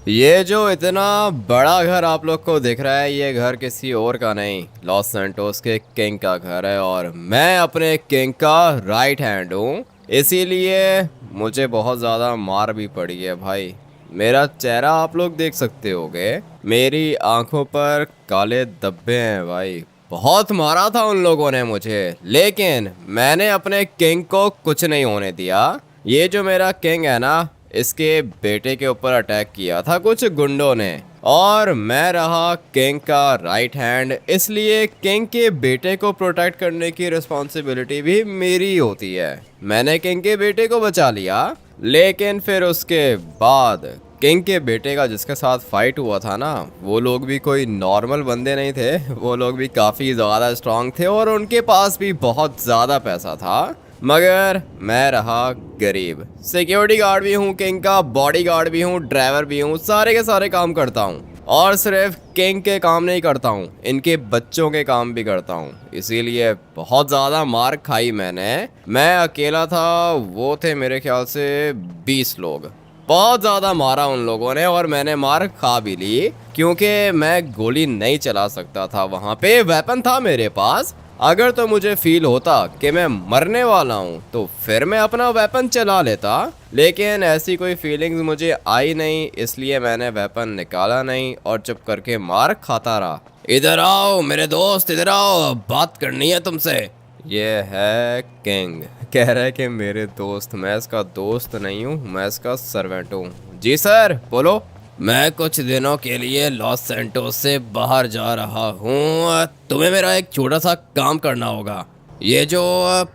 ये जो इतना बड़ा घर आप लोग को दिख रहा है, ये घर किसी और का नहीं, लॉस सैंटोस के किंग का घर है। और मैं अपने किंग का राइट हैंड हूँ, इसीलिए मुझे बहुत ज़्यादा मार भी पड़ी है भाई। मेरा चेहरा आप लोग देख सकते होगे, मेरी आंखों पर काले धब्बे हैं भाई। बहुत मारा था उन लोगों ने मुझे, लेकिन मैंने अपने किंग को कुछ नहीं होने दिया। ये जो मेरा किंग है ना, इसके बेटे के ऊपर अटैक किया था कुछ गुंडों ने, और मैं रहा किंग का राइट हैंड, इसलिए किंग के बेटे को प्रोटेक्ट करने की रिस्पॉन्सिबिलिटी भी मेरी होती है। मैंने किंग के बेटे को बचा लिया, लेकिन फिर उसके बाद किंग के बेटे का जिसके साथ फाइट हुआ था ना, वो लोग भी कोई नॉर्मल बंदे नहीं थे। वो लोग भी काफ़ी ज़्यादा स्ट्रांग थे और उनके पास भी बहुत ज़्यादा पैसा था, मगर मैं रहा गरीब। सिक्योरिटी गार्ड भी हूँ किंग का, बॉडी गार्ड भी हूँ, ड्राइवर भी हूँ, सारे के सारे काम करता हूँ। और सिर्फ किंग के काम नहीं करता हूँ, इनके बच्चों के काम भी करता हूँ। इसीलिए बहुत ज़्यादा मार खाई मैंने। मैं अकेला था, वो थे मेरे ख्याल से 20 लोग। बहुत ज़्यादा मारा उन लोगों ने और मैंने मार खा भी ली, क्योंकि मैं गोली नहीं चला सकता था। वहाँ पे वेपन था मेरे पास। अगर तो मुझे फील होता कि मैं मरने वाला हूँ तो फिर मैं अपना वेपन चला लेता, लेकिन ऐसी कोई फीलिंग्स मुझे आई नहीं, इसलिए मैंने वेपन निकाला नहीं और चुप करके मार खाता रहा। इधर आओ मेरे दोस्त, इधर आओ, बात करनी है तुमसे। ये है किंग, कह रहा है कि मेरे दोस्त। मैं इसका दोस्त नहीं हूँ, मैं इसका सर्वेंट हूँ। जी सर, बोलो। मैं कुछ दिनों के लिए लॉस सैंटोस से बाहर जा रहा हूँ, तुम्हें मेरा एक छोटा सा काम करना होगा। ये जो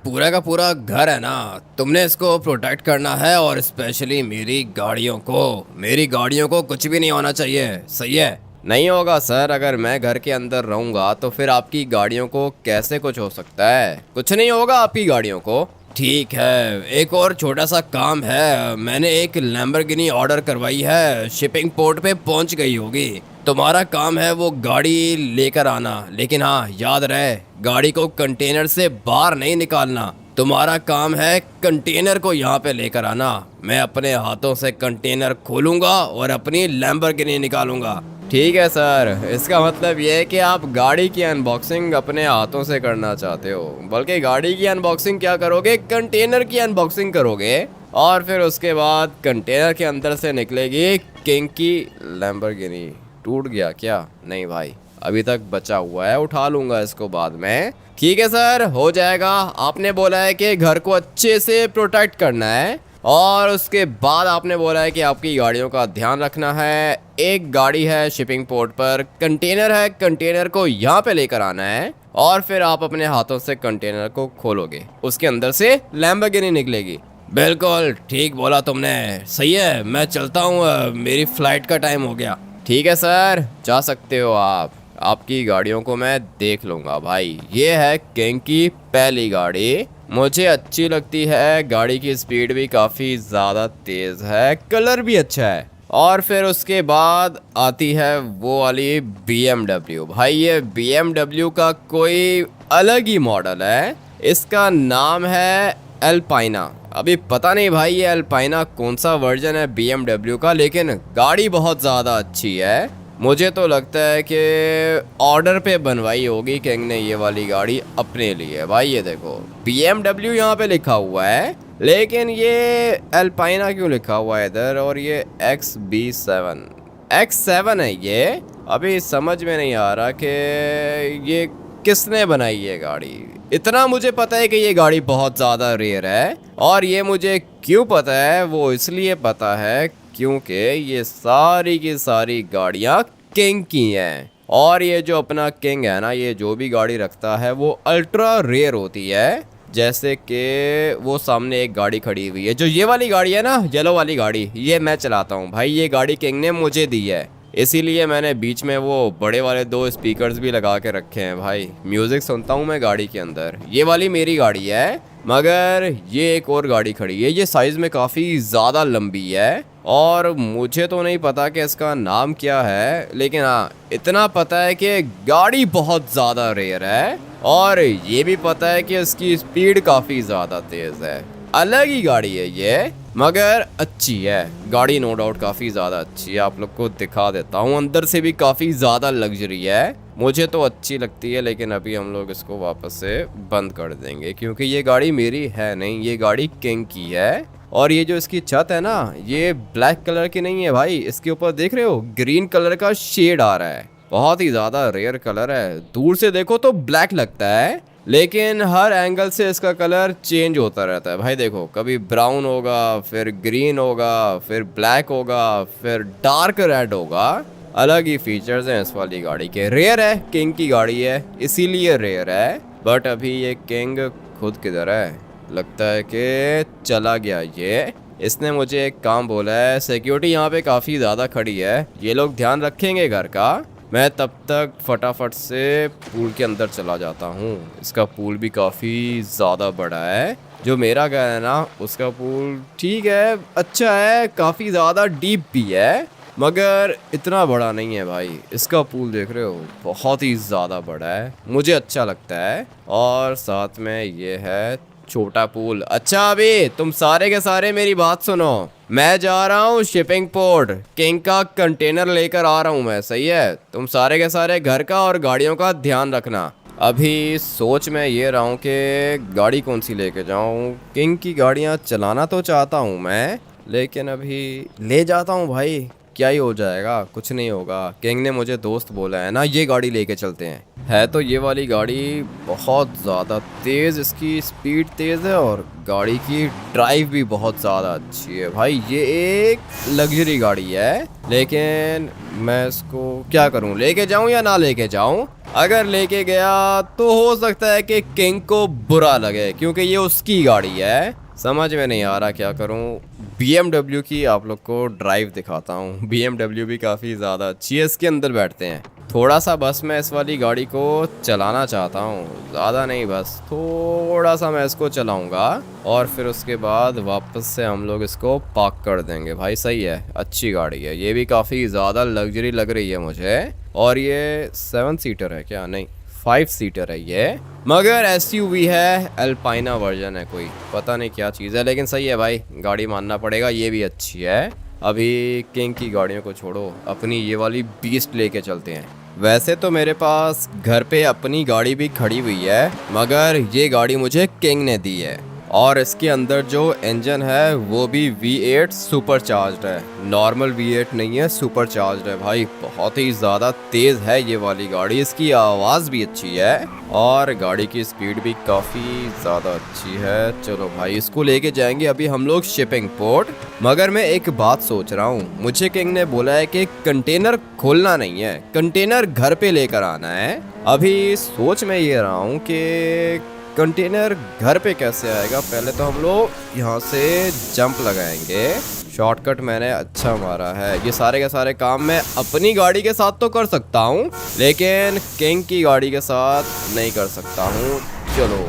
पूरा का पूरा घर है ना, तुमने इसको प्रोटेक्ट करना है, और स्पेशली मेरी गाड़ियों को कुछ भी नहीं होना चाहिए, सही है? नहीं होगा सर, अगर मैं घर के अंदर रहूँगा तो फिर आपकी गाड़ियों को कैसे कुछ हो सकता है? कुछ नहीं होगा आपकी गाड़ियों को। ठीक है, एक और छोटा सा काम है। मैंने एक लैम्बोर्गिनी ऑर्डर करवाई है, शिपिंग पोर्ट पे पहुंच गई होगी। तुम्हारा काम है वो गाड़ी लेकर आना, लेकिन हाँ याद रहे, गाड़ी को कंटेनर से बाहर नहीं निकालना। तुम्हारा काम है कंटेनर को यहाँ पे लेकर आना। मैं अपने हाथों से कंटेनर खोलूंगा और अपनी लैम्बोर्गिनी निकालूंगा। ठीक है सर, इसका मतलब ये है कि आप गाड़ी की अनबॉक्सिंग अपने हाथों से करना चाहते हो। बल्कि गाड़ी की अनबॉक्सिंग क्या करोगे, कंटेनर की अनबॉक्सिंग करोगे, और फिर उसके बाद कंटेनर के अंदर से निकलेगी किंग की लैम्बोर्गिनी। टूट गया क्या? नहीं भाई, अभी तक बचा हुआ है, उठा लूंगा इसको बाद में। ठीक है सर, हो जाएगा। आपने बोला है कि घर को अच्छे से प्रोटेक्ट करना है, और उसके बाद आपने बोला है कि आपकी गाड़ियों का ध्यान रखना है। एक गाड़ी है शिपिंग पोर्ट पर, कंटेनर है, कंटेनर को यहाँ पे लेकर आना है, और फिर आप अपने हाथों से कंटेनर को खोलोगे, उसके अंदर से लैम्बोर्गिनी निकलेगी। बिल्कुल ठीक बोला तुमने, सही है। मैं चलता हूँ, मेरी फ्लाइट का टाइम हो गया। ठीक है सर, जा सकते हो आप। आपकी गाड़ियों को मैं देख लूँगा भाई। ये है किंग की पहली गाड़ी, मुझे अच्छी लगती है। गाड़ी की स्पीड भी काफ़ी ज़्यादा तेज़ है, कलर भी अच्छा है। और फिर उसके बाद आती है वो वाली BMW। भाई ये BMW का कोई अलग ही मॉडल है, इसका नाम है अल्पाइना। अभी पता नहीं भाई ये अल्पाइना कौन सा वर्जन है BMW का, लेकिन गाड़ी बहुत ज़्यादा अच्छी है। मुझे तो लगता है कि ऑर्डर पे बनवाई होगी किंग ने ये वाली गाड़ी अपने लिए। भाई ये देखो, BMW यहाँ पे लिखा हुआ है, लेकिन ये अल्पाइना क्यों लिखा हुआ है इधर? और ये X7 है ये। अभी समझ में नहीं आ रहा कि ये किसने बनाई ये गाड़ी। इतना मुझे पता है कि ये गाड़ी बहुत ज़्यादा रेयर है, और ये मुझे क्यों पता है, वो इसलिए पता है क्योंकि ये सारी की सारी गाड़ियाँ किंग की हैं। और ये जो अपना किंग है ना, ये जो भी गाड़ी रखता है वो अल्ट्रा रेयर होती है। जैसे कि वो सामने एक गाड़ी खड़ी हुई है, जो ये वाली गाड़ी है ना, येलो वाली गाड़ी, ये मैं चलाता हूँ भाई। ये गाड़ी किंग ने मुझे दी है, इसीलिए मैंने बीच में वो बड़े वाले 2 स्पीकर्स भी लगा के रखे हैं भाई। म्यूज़िक सुनता हूँ मैं गाड़ी के अंदर। ये वाली मेरी गाड़ी है, मगर ये एक और गाड़ी खड़ी है, ये साइज़ में काफ़ी ज़्यादा लंबी है, और मुझे तो नहीं पता कि इसका नाम क्या है, लेकिन हाँ इतना पता है कि गाड़ी बहुत ज़्यादा रेयर है, और ये भी पता है कि इसकी स्पीड काफ़ी ज़्यादा तेज़ है। अलग ही गाड़ी है ये, मगर अच्छी है गाड़ी, नो डाउट काफ़ी ज़्यादा अच्छी है। आप लोग को दिखा देता हूँ, अंदर से भी काफ़ी ज़्यादा लग्जरी है, मुझे तो अच्छी लगती है। लेकिन अभी हम लोग इसको वापस से बंद कर देंगे क्योंकि ये गाड़ी मेरी है नहीं, ये गाड़ी किंग की है। और ये जो इसकी छत है ना, ये ब्लैक कलर की नहीं है भाई, इसके ऊपर देख रहे हो ग्रीन कलर का शेड आ रहा है, बहुत ही ज़्यादा रेयर कलर है। दूर से देखो तो ब्लैक लगता है, लेकिन हर एंगल से इसका कलर चेंज होता रहता है भाई। देखो कभी ब्राउन होगा, फिर ग्रीन होगा, फिर ब्लैक होगा, फिर डार्क रेड होगा। अलग ही फीचर्स हैं इस वाली गाड़ी के। रेयर है, किंग की गाड़ी है इसीलिए रेयर है। बट अभी ये किंग खुद किधर है, लगता है कि चला गया ये। इसने मुझे एक काम बोला है, सिक्योरिटी यहाँ पे काफ़ी ज़्यादा खड़ी है, ये लोग ध्यान रखेंगे घर का। मैं तब तक फटाफट से पूल के अंदर चला जाता हूँ। इसका पूल भी काफ़ी ज़्यादा बड़ा है, जो मेरा घर है ना उसका पूल ठीक है, अच्छा है, काफ़ी ज़्यादा डीप भी है, मगर इतना बड़ा नहीं है भाई। इसका पूल देख रहे हो, बहुत ही ज़्यादा बड़ा है, मुझे अच्छा लगता है। और साथ में ये है छोटा पूल। अच्छा अभी तुम सारे के सारे मेरी बात सुनो, मैं जा रहा हूँ शिपिंग पोर्ट, किंग का कंटेनर लेकर आ रहा हूँ मैं, सही है? तुम सारे के सारे घर का और गाड़ियों का ध्यान रखना। अभी सोच में ये रहा हूँ कि गाड़ी कौन सी लेके जाऊँ। किंग की गाड़ियाँ चलाना तो चाहता हूँ मैं, लेकिन अभी ले जाता हूँ भाई, क्या ही हो जाएगा, कुछ नहीं होगा। किंग ने मुझे दोस्त बोला है ना, ये गाड़ी लेके चलते हैं। है तो ये वाली गाड़ी बहुत ज़्यादा तेज़, इसकी स्पीड तेज़ है और गाड़ी की ड्राइव भी बहुत ज़्यादा अच्छी है भाई। ये एक लग्जरी गाड़ी है, लेकिन मैं इसको क्या करूं, लेके जाऊं या ना लेके जाऊं? अगर लेके गया तो हो सकता है कि किंग को बुरा लगे क्योंकि ये उसकी गाड़ी है। समझ में नहीं आ रहा क्या करूं। BMW की आप लोग को ड्राइव दिखाता हूं। BMW भी काफ़ी ज़्यादा अच्छी है, इसके अंदर बैठते हैं। थोड़ा सा बस मैं इस वाली गाड़ी को चलाना चाहता हूँ, ज़्यादा नहीं, बस थोड़ा सा मैं इसको चलाऊँगा और फिर उसके बाद वापस से हम लोग इसको पार्क कर देंगे भाई। सही है, अच्छी गाड़ी है, ये भी काफ़ी ज़्यादा लग्जरी लग रही है मुझे। और ये 7 सीटर है क्या? नहीं, 5 सीटर है ये, मगर SUV है, अल्पाइना वर्जन है, कोई पता नहीं क्या चीज़ है, लेकिन सही है भाई, गाड़ी मानना पड़ेगा, ये भी अच्छी है। अभी किंग की गाड़ियों को छोड़ो, अपनी ये वाली बीस्ट लेके चलते हैं। वैसे तो मेरे पास घर पे अपनी गाड़ी भी खड़ी हुई है, मगर ये गाड़ी मुझे किंग ने दी है। और इसके अंदर जो इंजन है वो भी V8 सुपर चार्ज्ड है, नॉर्मल V8 नहीं है, सुपर चार्ज्ड है भाई। बहुत ही ज़्यादा तेज़ है ये वाली गाड़ी, इसकी आवाज़ भी अच्छी है और गाड़ी की स्पीड भी काफ़ी ज़्यादा अच्छी है। चलो भाई, इसको लेके जाएंगे अभी हम लोग शिपिंग पोर्ट। मगर मैं एक बात सोच रहा हूँ, मुझे किंग ने बोला है कि कंटेनर खोलना नहीं है, कंटेनर घर पे लेकर आना है। अभी सोच में ये रहा हूँ कि कंटेनर घर पे कैसे आएगा। पहले तो हम लोग यहाँ से जंप लगाएंगे, शॉर्टकट मैंने अच्छा मारा है। ये सारे के सारे काम मैं अपनी गाड़ी के साथ तो कर सकता हूँ, लेकिन किंग की गाड़ी के साथ नहीं कर सकता हूँ। चलो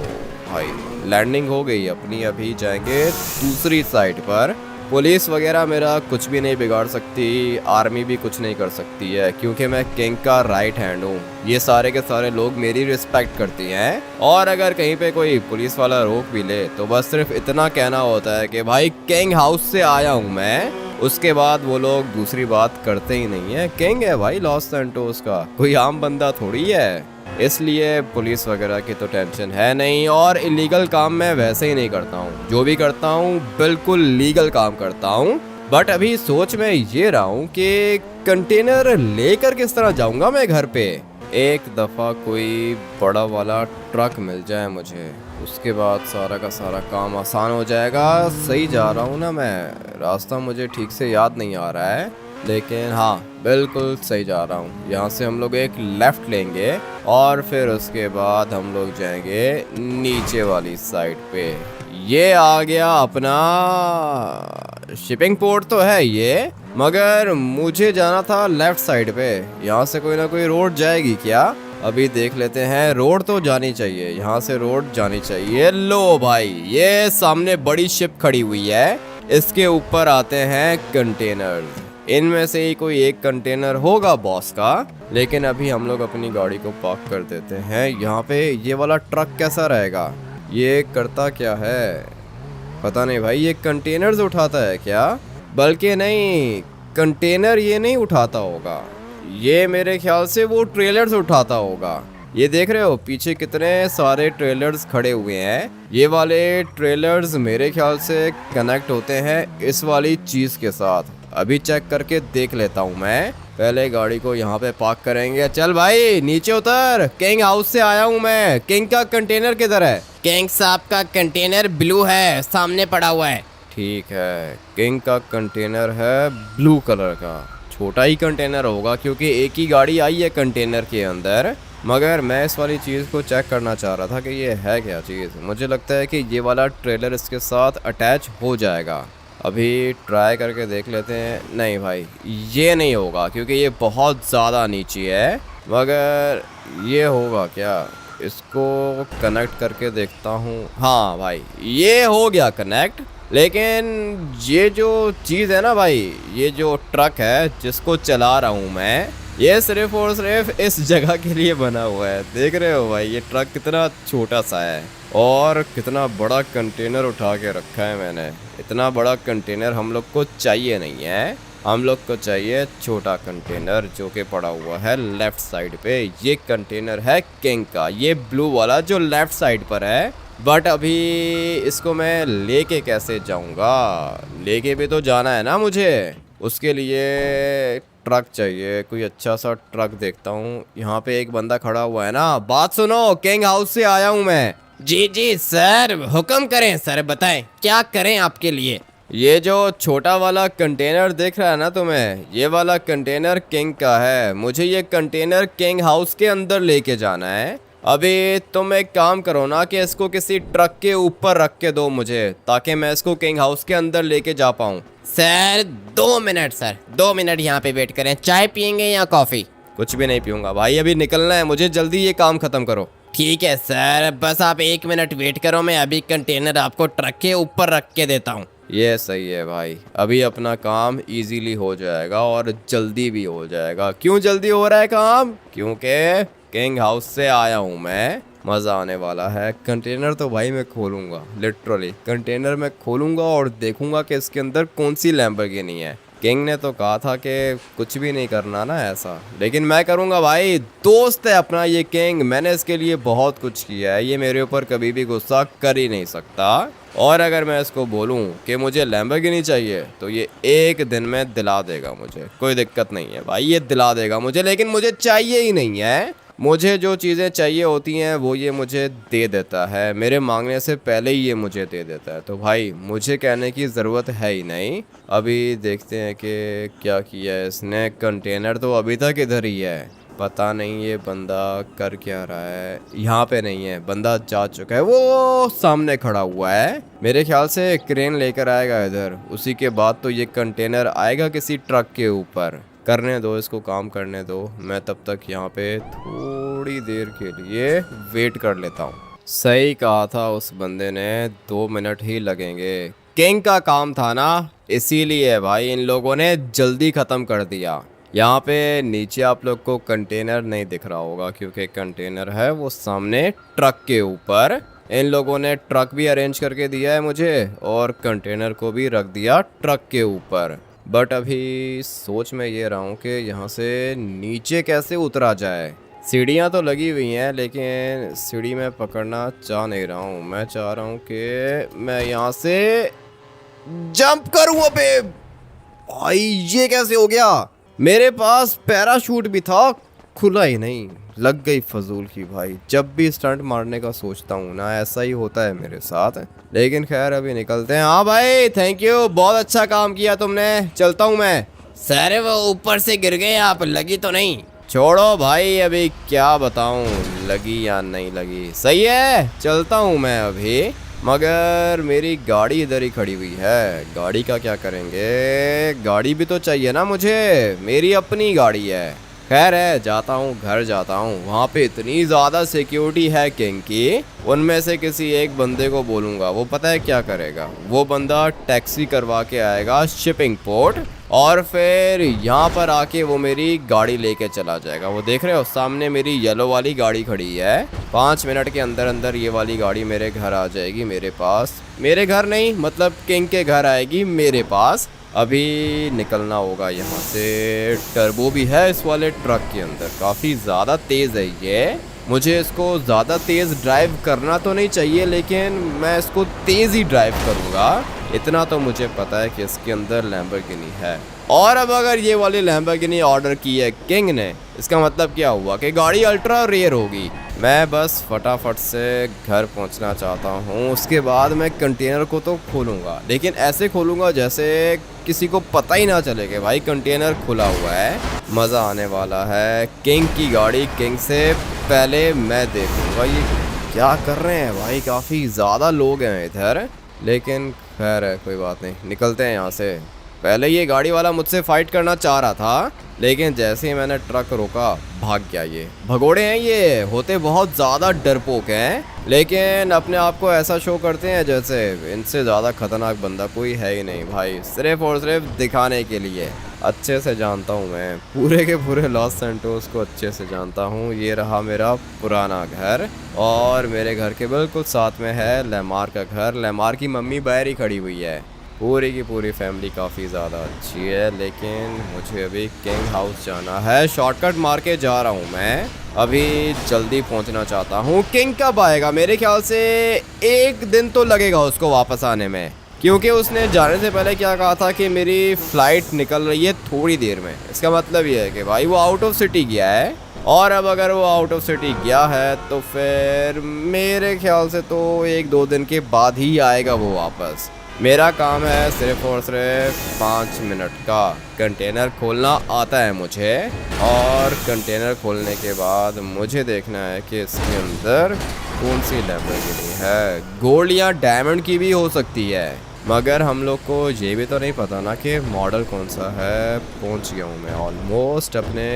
भाई, लैंडिंग हो गई अपनी, अभी जाएंगे दूसरी साइड पर। पुलिस वगैरह मेरा कुछ भी नहीं बिगाड़ सकती, आर्मी भी कुछ नहीं कर सकती है, क्योंकि मैं किंग का राइट हैंड हूँ। ये सारे के सारे लोग मेरी रिस्पेक्ट करती हैं। और अगर कहीं पे कोई पुलिस वाला रोक भी ले तो बस सिर्फ इतना कहना होता है कि भाई किंग हाउस से आया हूँ मैं, उसके बाद वो लोग दूसरी बात करते ही नहीं है। किंग है भाई लॉस सैंटोस का, कोई आम बंदा थोड़ी है, इसलिए पुलिस वगैरह की तो टेंशन है नहीं। और इलीगल काम मैं वैसे ही नहीं करता हूँ, जो भी करता हूँ बिल्कुल लीगल काम करता हूँ। बट अभी सोच में ये रहा हूँ कि कंटेनर लेकर किस तरह जाऊँगा मैं घर पे। एक दफ़ा कोई बड़ा वाला ट्रक मिल जाए मुझे, उसके बाद सारा का सारा काम आसान हो जाएगा। सही जा रहा हूँ ना मैं? रास्ता मुझे ठीक से याद नहीं आ रहा है, लेकिन हाँ बिल्कुल सही जा रहा हूँ। यहाँ से हम लोग एक लेफ़्ट लेंगे और फिर उसके बाद हम लोग जाएंगे नीचे वाली साइड पे। ये आ गया अपना शिपिंग पोर्ट तो है ये, मगर मुझे जाना था लेफ़्ट साइड पे। यहाँ से कोई ना कोई रोड जाएगी क्या? अभी देख लेते हैं। रोड तो जानी चाहिए, यहाँ से रोड जानी चाहिए। लो भाई, ये सामने बड़ी शिप खड़ी हुई है, इसके ऊपर आते हैं कंटेनर। इनमें से ही कोई एक कंटेनर होगा बॉस का, लेकिन अभी हम लोग अपनी गाड़ी को पार्क कर देते हैं यहाँ पे। ये वाला ट्रक कैसा रहेगा? ये करता क्या है? पता नहीं भाई ये कंटेनर्स उठाता है क्या? बल्कि नहीं, कंटेनर ये नहीं उठाता होगा, ये मेरे ख्याल से वो ट्रेलर्स उठाता होगा। ये देख रहे हो पीछे कितने सारे ट्रेलर्स खड़े हुए हैं। ये वाले ट्रेलर्स मेरे ख्याल से कनेक्ट होते हैं इस वाली चीज़ के साथ। अभी चेक करके देख लेता हूँ मैं। पहले गाड़ी को यहाँ पे पार्क करेंगे। चल भाई नीचे उतर, किंग हाउस से आया हूँ मैं। किंग का कंटेनर किधर है? किंग साहब का कंटेनर ब्लू है, सामने पड़ा हुआ है। ठीक है, किंग का कंटेनर है ब्लू कलर का। छोटा ही कंटेनर होगा क्योंकि एक ही गाड़ी आई है कंटेनर के अंदर। मगर मैं इस वाली चीज़ को चेक करना चाह रहा था कि ये है क्या चीज़। मुझे लगता है कि ये वाला ट्रेलर इसके साथ अटैच हो जाएगा। अभी ट्राई करके देख लेते हैं। नहीं भाई ये नहीं होगा क्योंकि ये बहुत ज़्यादा नीचे है। मगर ये होगा क्या? इसको कनेक्ट करके देखता हूँ। हाँ भाई ये हो गया कनेक्ट। लेकिन ये जो चीज़ है ना भाई, ये जो ट्रक है जिसको चला रहा हूँ मैं, ये सिर्फ और सिर्फ इस जगह के लिए बना हुआ है। देख रहे हो भाई ये ट्रक कितना छोटा सा है और कितना बड़ा कंटेनर उठा के रखा है मैंने। इतना बड़ा कंटेनर हम लोग को चाहिए नहीं है, हम लोग को चाहिए छोटा कंटेनर जो कि पड़ा हुआ है लेफ्ट साइड पे। ये कंटेनर है किंग का, ये ब्लू वाला जो लेफ्ट साइड पर है। बट अभी इसको मैं लेके कैसे जाऊंगा? लेके भी तो जाना है ना मुझे। उसके लिए ट्रक चाहिए, कोई अच्छा सा ट्रक देखता हूँ। यहाँ पे एक बंदा खड़ा हुआ है ना। बात सुनो, किंग हाउस से आया हूँ मैं। जी जी सर, हुक्म करें सर, बताएं क्या करें आपके लिए। ये जो छोटा वाला कंटेनर दिख रहा है ना तुम्हें, ये वाला कंटेनर किंग का है। मुझे ये कंटेनर किंग हाउस के अंदर लेके जाना है। अभी तुम एक काम करो ना कि इसको किसी ट्रक के ऊपर रख के दो मुझे, ताकि मैं इसको किंग हाउस के अंदर लेके जा पाऊँ। सर 2 मिनट सर, 2 मिनट यहाँ पे वेट करें। चाय पियेंगे या कॉफ़ी? कुछ भी नहीं पीऊँगा भाई, अभी निकलना है मुझे, जल्दी ये काम ख़त्म करो। ठीक है सर, बस आप 1 मिनट वेट करो, मैं अभी कंटेनर आपको ट्रक के ऊपर रख के देता हूँ। ये सही है भाई, अभी अपना काम इजीली हो जाएगा और जल्दी भी हो जाएगा। क्यों जल्दी हो रहा है काम? क्योंकि किंग हाउस से आया हूँ मैं, मज़ा आने वाला है। कंटेनर तो भाई मैं खोलूँगा, लिटरली कंटेनर मैं खोलूँगा और देखूँगा कि इसके अंदर कौन सी लैम्बोर्गिनी है। किंग ने तो कहा था कि कुछ भी नहीं करना ना ऐसा, लेकिन मैं करूँगा भाई। दोस्त है अपना ये किंग, मैंने इसके लिए बहुत कुछ किया है। ये मेरे ऊपर कभी भी गुस्सा कर ही नहीं सकता। और अगर मैं इसको बोलूं कि मुझे लैम्बोर्गिनी चाहिए तो ये एक दिन में दिला देगा मुझे, कोई दिक्कत नहीं है भाई, ये दिला देगा मुझे। लेकिन मुझे चाहिए ही नहीं है। मुझे जो चीज़ें चाहिए होती हैं वो ये मुझे दे देता है, मेरे मांगने से पहले ही ये मुझे दे देता है। तो भाई मुझे कहने की ज़रूरत है ही नहीं। अभी देखते हैं कि क्या किया है इसने। कंटेनर तो अभी तक इधर ही है, पता नहीं ये बंदा कर क्या रहा है। यहाँ पे नहीं है, बंदा जा चुका है, वो सामने खड़ा हुआ है। मेरे ख्याल से क्रेन लेकर आएगा इधर, उसी के बाद तो ये कंटेनर आएगा किसी ट्रक के ऊपर। करने दो इसको, काम करने दो। मैं तब तक यहाँ पे थोड़ी देर के लिए वेट कर लेता हूँ। सही कहा था उस बंदे ने, 2 मिनट ही लगेंगे। किंग का काम था ना, इसीलिए भाई इन लोगों ने जल्दी ख़त्म कर दिया। यहाँ पे नीचे आप लोग को कंटेनर नहीं दिख रहा होगा क्योंकि कंटेनर है वो सामने ट्रक के ऊपर। इन लोगों ने ट्रक भी अरेंज करके दिया है मुझे और कंटेनर को भी रख दिया ट्रक के ऊपर। बट अभी सोच में ये रहा हूँ कि यहाँ से नीचे कैसे उतरा जाए। सीढ़ियाँ तो लगी हुई हैं लेकिन सीढ़ी में पकड़ना चाह नहीं रहा हूँ। मैं चाह रहा हूँ कि मैं यहाँ से जंप करूँ। अबे भाई ये कैसे हो गया? मेरे पास पैराशूट भी था, खुला ही नहीं। लग गई फजूल की भाई। जब भी स्टंट मारने का सोचता हूँ ना ऐसा ही होता है मेरे साथ। लेकिन खैर अभी निकलते हैं। हाँ भाई थैंक यू, बहुत अच्छा काम किया तुमने, चलता हूँ मैं। सर वो ऊपर से गिर गए आप, लगी तो नहीं? छोड़ो भाई, अभी क्या बताऊँ लगी या नहीं लगी। सही है चलता हूँ मैं अभी। मगर मेरी गाड़ी इधर ही खड़ी हुई है, गाड़ी का क्या करेंगे? गाड़ी भी तो चाहिए ना मुझे, मेरी अपनी गाड़ी है। खैर है, जाता हूँ घर जाता हूँ। वहाँ पे इतनी ज़्यादा सिक्योरिटी है किंग की, उनमें से किसी एक बंदे को बोलूँगा। वो पता है क्या करेगा? वो बंदा टैक्सी करवा के आएगा शिपिंग पोर्ट और फिर यहाँ पर आके वो मेरी गाड़ी लेके चला जाएगा। वो देख रहे हो सामने मेरी येलो वाली गाड़ी खड़ी है। 5 मिनट के अंदर अंदर ये वाली गाड़ी मेरे घर आ जाएगी, मेरे पास। मेरे घर नहीं, मतलब किंग के घर आएगी मेरे पास। अभी निकलना होगा यहाँ से। टर्बो भी है इस वाले ट्रक के अंदर, काफ़ी ज़्यादा तेज़ है ये। मुझे इसको ज़्यादा तेज़ ड्राइव करना तो नहीं चाहिए, लेकिन मैं इसको तेज़ ही ड्राइव करूँगा। इतना तो मुझे पता है कि इसके अंदर लैम्बोर्गिनी है। और अब अगर ये वाली लैम्बोर्गिनी ऑर्डर की है किंग ने, इसका मतलब क्या हुआ कि गाड़ी अल्ट्रा रेयर होगी। मैं बस फटाफट से घर पहुंचना चाहता हूं। उसके बाद मैं कंटेनर को तो खोलूंगा, लेकिन ऐसे खोलूंगा जैसे किसी को पता ही ना चले कि भाई कंटेनर खुला हुआ है। मज़ा आने वाला है। किंग की गाड़ी किंग से पहले मैं देखूंगा ये क्या कर रहे हैं। भाई काफ़ी ज़्यादा लोग हैं इधर, लेकिन खैर है, कोई बात नहीं, निकलते हैं यहाँ से। पहले ये गाड़ी वाला मुझसे फाइट करना चाह रहा था, लेकिन जैसे ही मैंने ट्रक रोका भाग गया। ये भगोड़े हैं, ये होते बहुत ज़्यादा डरपोक हैं, लेकिन अपने आप को ऐसा शो करते हैं जैसे इनसे ज़्यादा खतरनाक बंदा कोई है ही नहीं भाई, सिर्फ और सिर्फ दिखाने के लिए। अच्छे से जानता हूँ मैं पूरे के पूरे लॉस सैंटोस को, अच्छे से जानता हूँ। ये रहा मेरा पुराना घर, और मेरे घर के बिल्कुल साथ में है लेमार का घर। लेमार की मम्मी बाहर ही खड़ी हुई है। पूरी की पूरी फैमिली काफ़ी ज़्यादा अच्छी है, लेकिन मुझे अभी किंग हाउस जाना है। शॉर्टकट मार के जा रहा हूँ मैं, अभी जल्दी पहुँचना चाहता हूँ। किंग कब आएगा? मेरे ख्याल से 1 दिन तो लगेगा उसको वापस आने में, क्योंकि उसने जाने से पहले क्या कहा था कि मेरी फ़्लाइट निकल रही है थोड़ी देर में। इसका मतलब ये है कि भाई वो आउट ऑफ सिटी गया है, और अब अगर वो आउट ऑफ सिटी गया है तो फिर मेरे ख्याल से तो 1-2 दिन के बाद ही आएगा वो वापस। मेरा काम है सिर्फ और सिर्फ 5 मिनट का। कंटेनर खोलना आता है मुझे, और कंटेनर खोलने के बाद मुझे देखना है कि इसके अंदर कौन सी लैम्बोर्गिनी है। गोल्ड या डायमंड की भी हो सकती है, मगर हम लोग को ये भी तो नहीं पता ना कि मॉडल कौन सा है। पहुंच गया हूँ मैं, ऑलमोस्ट अपने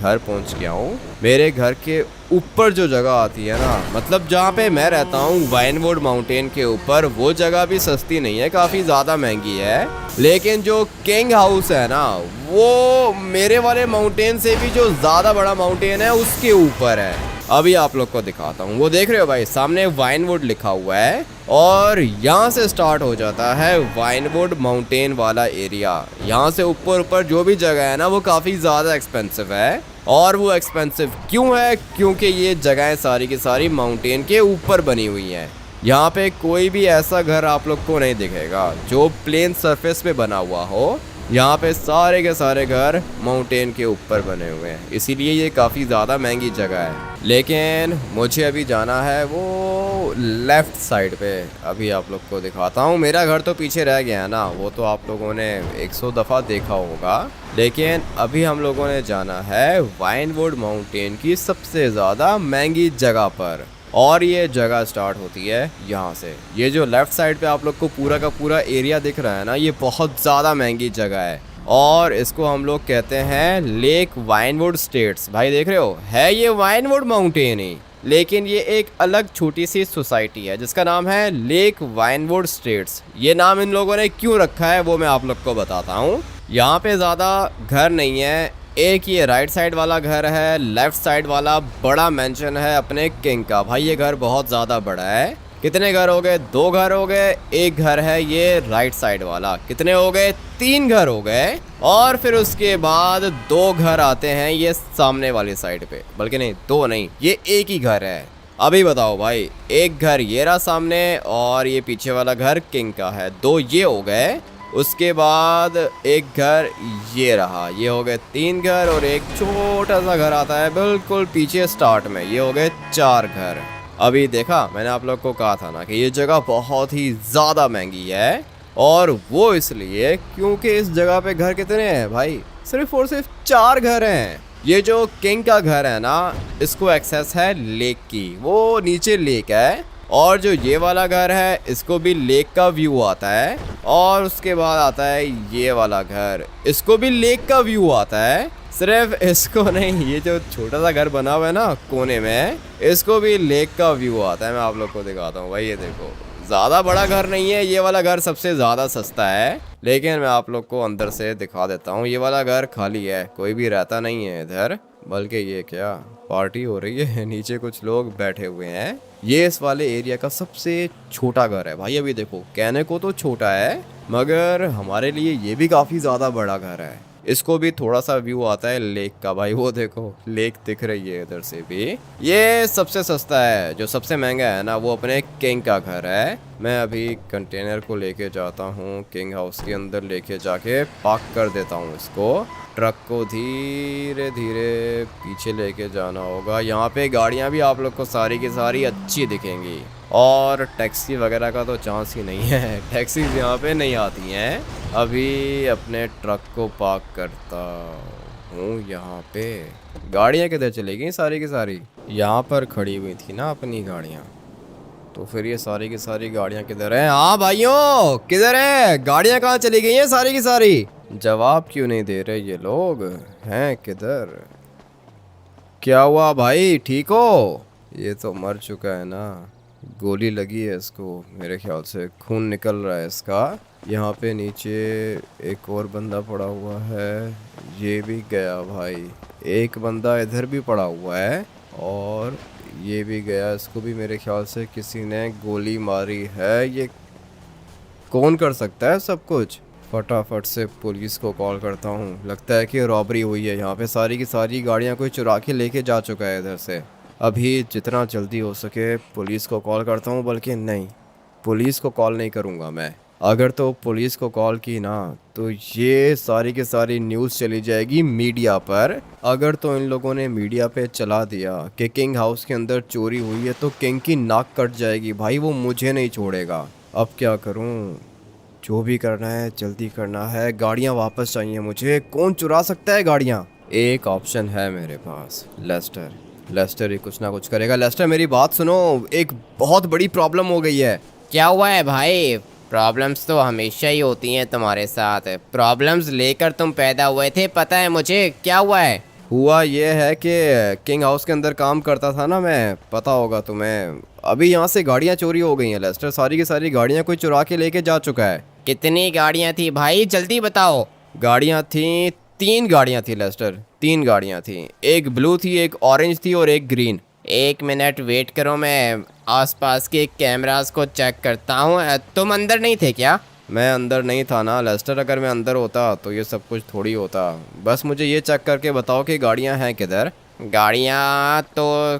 घर पहुंच गया हूँ। मेरे घर के ऊपर जो जगह आती है ना, मतलब जहाँ पे मैं रहता हूँ वाइनवुड माउंटेन के ऊपर, वो जगह भी सस्ती नहीं है, काफ़ी ज़्यादा महंगी है। लेकिन जो किंग हाउस है ना, वो मेरे वाले माउंटेन से भी जो ज़्यादा बड़ा माउंटेन है उसके ऊपर है। अभी आप लोग को दिखाता हूँ। वो देख रहे हो भाई सामने वाइनवुड लिखा हुआ है, और यहाँ से स्टार्ट हो जाता है वाइनवुड माउंटेन वाला एरिया। यहाँ से ऊपर ऊपर जो भी जगह है ना, वो काफ़ी ज़्यादा एक्सपेंसिव है। और वो एक्सपेंसिव क्यों है? क्योंकि ये जगहें सारी की सारी माउंटेन के ऊपर बनी हुई हैं। यहाँ पे कोई भी ऐसा घर आप लोग को नहीं दिखेगा जो प्लेन सरफेस पे बना हुआ हो। यहाँ पे सारे के सारे घर माउंटेन के ऊपर बने हुए हैं, इसीलिए ये काफ़ी ज़्यादा महंगी जगह है। लेकिन मुझे अभी जाना है वो लेफ़्ट साइड पे। अभी आप लोग को दिखाता हूँ। मेरा घर तो पीछे रह गया है ना, वो तो आप लोगों ने 100 दफ़ा देखा होगा। लेकिन अभी हम लोगों ने जाना है वाइनवुड माउंटेन की सबसे ज़्यादा महंगी जगह पर, और ये जगह स्टार्ट होती है यहाँ से। ये जो लेफ़्ट साइड पे आप लोग को पूरा का पूरा एरिया दिख रहा है ना, ये बहुत ज़्यादा महंगी जगह है, और इसको हम लोग कहते हैं लेक वाइनवुड स्टेट्स। भाई देख रहे हो, है ये वाइनवुड माउंटेन ही, लेकिन ये एक अलग छोटी सी सोसाइटी है जिसका नाम है लेक वाइनवुड स्टेट्स। ये नाम इन लोगों ने क्यों रखा है वो मैं आप लोग को बताता हूँ। यहाँ पे ज़्यादा घर नहीं है, एक ये राइट साइड वाला घर है, लेफ्ट साइड वाला बड़ा मेंशन है अपने किंग का। भाई ये घर बहुत ज़्यादा बड़ा है। कितने घर हो गए? 2 घर हो गए। एक घर है ये राइट साइड वाला। कितने हो गए? 3 घर हो गए। और फिर उसके बाद 2 घर आते हैं ये सामने वाली साइड पे, बल्कि नहीं 2 नहीं, ये एक ही घर है। अभी बताओ भाई, एक घर ये रहा सामने, और ये पीछे वाला घर किंग का है। 2 ये हो गए। उसके बाद एक घर ये रहा, ये हो गए 3 घर, और एक छोटा सा घर आता है बिल्कुल पीछे स्टार्ट में, ये हो गए 4 घर। अभी देखा, मैंने आप लोग को कहा था ना कि ये जगह बहुत ही ज़्यादा महंगी है, और वो इसलिए क्योंकि इस जगह पे घर कितने हैं भाई? सिर्फ और सिर्फ 4 घर हैं। ये जो किंग का घर है ना, इसको एक्सेस है लेक की, वो नीचे लेक है। और जो ये वाला घर है, इसको भी लेक का व्यू आता है। और उसके बाद आता है ये वाला घर, इसको भी लेक का व्यू आता है। सिर्फ इसको नहीं, ये जो छोटा सा घर बना हुआ है ना कोने में, इसको भी लेक का व्यू आता है। मैं आप लोग को दिखाता हूँ भाई, ये देखो ज़्यादा बड़ा घर नहीं है, ये वाला घर सबसे ज़्यादा सस्ता है। लेकिन मैं आप लोग को अंदर से दिखा देता हूँ। ये वाला घर खाली है, कोई भी रहता नहीं है इधर। बल्कि ये क्या पार्टी हो रही है, नीचे कुछ लोग बैठे हुए हैं। ये इस वाले एरिया का सबसे छोटा घर है भाई। अभी देखो, कहने को तो छोटा है मगर हमारे लिए ये भी काफ़ी ज़्यादा बड़ा घर है। इसको भी थोड़ा सा व्यू आता है लेक का भाई, वो देखो लेक दिख रही है इधर से भी। ये सबसे सस्ता है, जो सबसे महंगा है ना वो अपने किंग का घर है। मैं अभी कंटेनर को लेके जाता हूँ किंग हाउस के अंदर, लेके जाके पार्क कर देता हूँ इसको। ट्रक को धीरे धीरे पीछे लेके जाना होगा। यहाँ पे गाड़ियाँ भी आप लोग को सारी की सारी अच्छी दिखेंगी और टैक्सी वगैरह का तो चांस ही नहीं है, टैक्सीज यहाँ पे नहीं आती हैं। अभी अपने ट्रक को पार्क करता हूँ यहाँ पे। गाड़ियाँ किधर चली गई सारी की सारी? यहाँ पर खड़ी हुई थी ना अपनी गाड़ियाँ, तो फिर ये सारी की सारी गाड़ियाँ किधर हैं? हाँ भाइयों, किधर है गाड़ियाँ? कहाँ चली गई हैं सारी की सारी? जवाब क्यों नहीं दे रहे ये लोग? हैं किधर? क्या हुआ भाई, ठीक हो? ये तो मर चुका है ना, गोली लगी है इसको, मेरे ख्याल से खून निकल रहा है इसका। यहाँ पे नीचे एक और बंदा पड़ा हुआ है, ये भी गया भाई। एक बंदा इधर भी पड़ा हुआ है और ये भी गया, इसको भी मेरे ख्याल से किसी ने गोली मारी है। ये कौन कर सकता है सब कुछ? फटाफट से पुलिस को कॉल करता हूँ। लगता है कि रॉबरी हुई है यहाँ पे, सारी की सारी गाड़ियाँ कोई चुरा के लेके जा चुका है इधर से। अभी जितना जल्दी हो सके पुलिस को कॉल करता हूँ, बल्कि नहीं, पुलिस को कॉल नहीं करूँगा मैं। अगर तो पुलिस को कॉल की ना तो ये सारी की सारी न्यूज़ चली जाएगी मीडिया पर। अगर तो इन लोगों ने मीडिया पे चला दिया कि किंग हाउस के अंदर चोरी हुई है तो किंग की नाक कट जाएगी भाई, वो मुझे नहीं छोड़ेगा। अब क्या करूँ? जो भी करना है जल्दी करना है, गाड़ियाँ वापस चाहिए मुझे। कौन चुरा सकता है गाड़ियाँ? एक ऑप्शन है मेरे पास, लेस्टर। लेस्टर ही कुछ ना कुछ करेगा। लेस्टर मेरी बात सुनो, एक बहुत बड़ी प्रॉब्लम हो गई है। क्या हुआ है भाई? प्रॉब्लम्स तो हमेशा ही होती हैं तुम्हारे साथ, प्रॉब्लम्स लेकर तुम पैदा हुए थे, पता है मुझे। क्या हुआ है? हुआ ये है कि किंग हाउस के अंदर काम करता था ना मैं, पता होगा तुम्हें। अभी यहाँ से गाड़ियाँ चोरी हो गई हैं लेस्टर, सारी की सारी गाड़ियाँ कोई चुरा के लेके जा चुका है। कितनी गाड़ियाँ थी भाई, जल्दी बताओ। गाड़ियाँ थी, 3 गाड़ियाँ थी लेस्टर, 3 गाड़ियाँ थी। एक ब्लू थी, एक ऑरेंज थी और एक ग्रीन। 1 मिनट वेट करो, मैं आसपास के कैमरास को चेक करता हूँ। तुम अंदर नहीं थे क्या? मैं अंदर नहीं था ना लेस्टर, अगर मैं अंदर होता तो ये सब कुछ थोड़ी होता। बस मुझे ये चेक करके बताओ कि गाड़ियाँ हैं किधर। गाड़ियाँ तो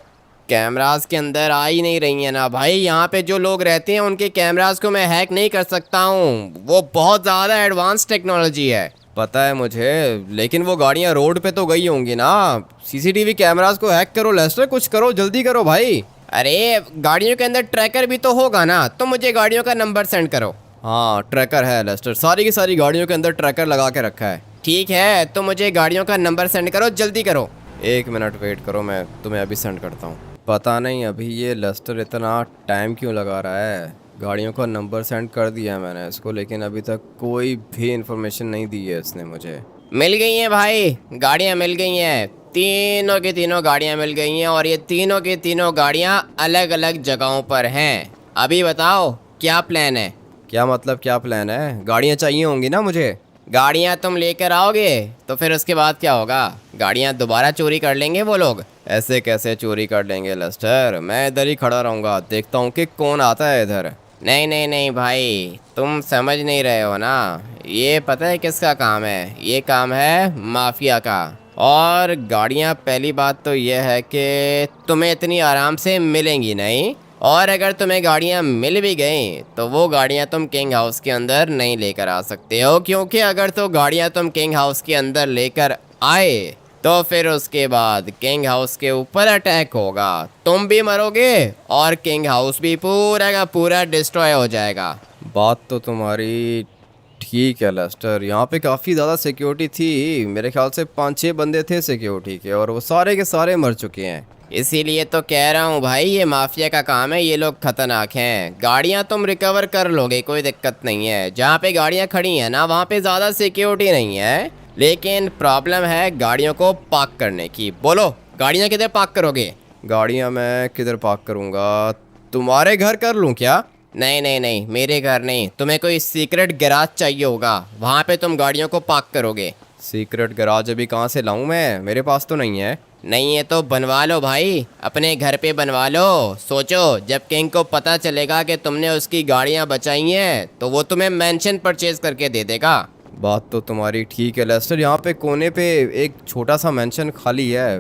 कैमरास के अंदर आ ही नहीं रही हैं ना भाई। यहाँ पे जो लोग रहते हैं उनके कैमरास को मैं हैक नहीं कर सकता हूँ, वो बहुत ज़्यादा एडवांस टेक्नोलॉजी है। पता है मुझे, लेकिन वो गाड़ियाँ रोड पे तो गई होंगी ना। सीसीटीवी कैमरास को हैक करो लेस्टर, कुछ करो, जल्दी करो भाई। अरे गाड़ियों के अंदर ट्रैकर भी तो होगा ना, तो मुझे गाड़ियों का नंबर सेंड करो। हाँ ट्रैकर है लेस्टर, सारी की सारी गाड़ियों के अंदर ट्रैकर लगा के रखा है। ठीक है, तो मुझे गाड़ियों का नंबर सेंड करो, जल्दी करो। 1 मिनट वेट करो, मैं तुम्हें अभी सेंड करता हूँ। पता नहीं अभी ये लेस्टर इतना टाइम क्यों लगा रहा है। गाड़ियों का नंबर सेंड कर दिया मैंने इसको, लेकिन अभी तक कोई भी इन्फॉर्मेशन नहीं दी है इसने मुझे। मिल गई हैं भाई, गाड़ियाँ मिल गई हैं, तीनों की तीनों गाड़ियाँ मिल गई हैं और ये तीनों की तीनों गाड़ियाँ अलग अलग जगहों पर हैं। अभी बताओ क्या प्लान है? क्या मतलब क्या प्लान है? गाड़ियाँ चाहिए होंगी ना मुझे। गाड़ियाँ तुम लेकर आओगे तो फिर उसके बाद क्या होगा? गाड़ियाँ दोबारा चोरी कर लेंगे वो लोग। ऐसे कैसे चोरी कर लेंगे लेस्टर? मैं इधर ही खड़ा रहूँगा, देखता हूँ कि कौन आता है इधर। नहीं नहीं नहीं भाई, तुम समझ नहीं रहे हो ना। ये पता है किसका काम है? ये काम है माफिया का। और गाड़ियाँ, पहली बात तो ये है कि तुम्हें इतनी आराम से मिलेंगी नहीं, और अगर तुम्हें गाड़ियाँ मिल भी गई तो वो गाड़ियाँ तुम किंग हाउस के अंदर नहीं लेकर आ सकते हो, क्योंकि अगर तो गाड़ियाँ तुम किंग हाउस के अंदर लेकर आए तो फिर उसके बाद किंग हाउस के ऊपर अटैक होगा, तुम भी मरोगे और किंग हाउस भी पूरा का पूरा डिस्ट्रॉय हो जाएगा। बात तो तुम्हारी ठीक है लेस्टर, यहाँ पे काफ़ी ज़्यादा सिक्योरिटी थी, मेरे ख्याल से 5-6 बंदे थे सिक्योरिटी के, और वो सारे के सारे मर चुके हैं। इसीलिए तो कह रहा हूँ भाई, ये माफिया का काम है, ये लोग खतरनाक हैं। गाड़ियाँ तुम रिकवर कर लोगे, कोई दिक्कत नहीं है। जहाँ पे गाड़ियाँ खड़ी हैं ना वहाँ पे ज़्यादा सिक्योरिटी नहीं है, लेकिन प्रॉब्लम है गाड़ियों को पार्क करने की। बोलो गाड़ियाँ किधर पार्क करोगे? गाड़ियाँ मैं किधर पार्क करूँगा? तुम्हारे घर कर लूँ क्या? नहीं नहीं नहीं, मेरे घर नहीं, तुम्हें कोई सीक्रेट गैराज चाहिए होगा, वहाँ पे तुम गाड़ियों को पार्क करोगे। सीक्रेट गैराज अभी कहाँ से लाऊं मैं, मेरे पास तो नहीं है। नहीं है तो बनवा लो भाई, अपने घर पे बनवा लो। सोचो, जब किंग को पता चलेगा कि तुमने उसकी गाड़ियाँ बचाई हैं तो वो तुम्हें मैंशन परचेज करके दे देगा। बात तो तुम्हारी ठीक है लेस्टर, यहाँ पे कोने पे एक छोटा सा मेंशन खाली है,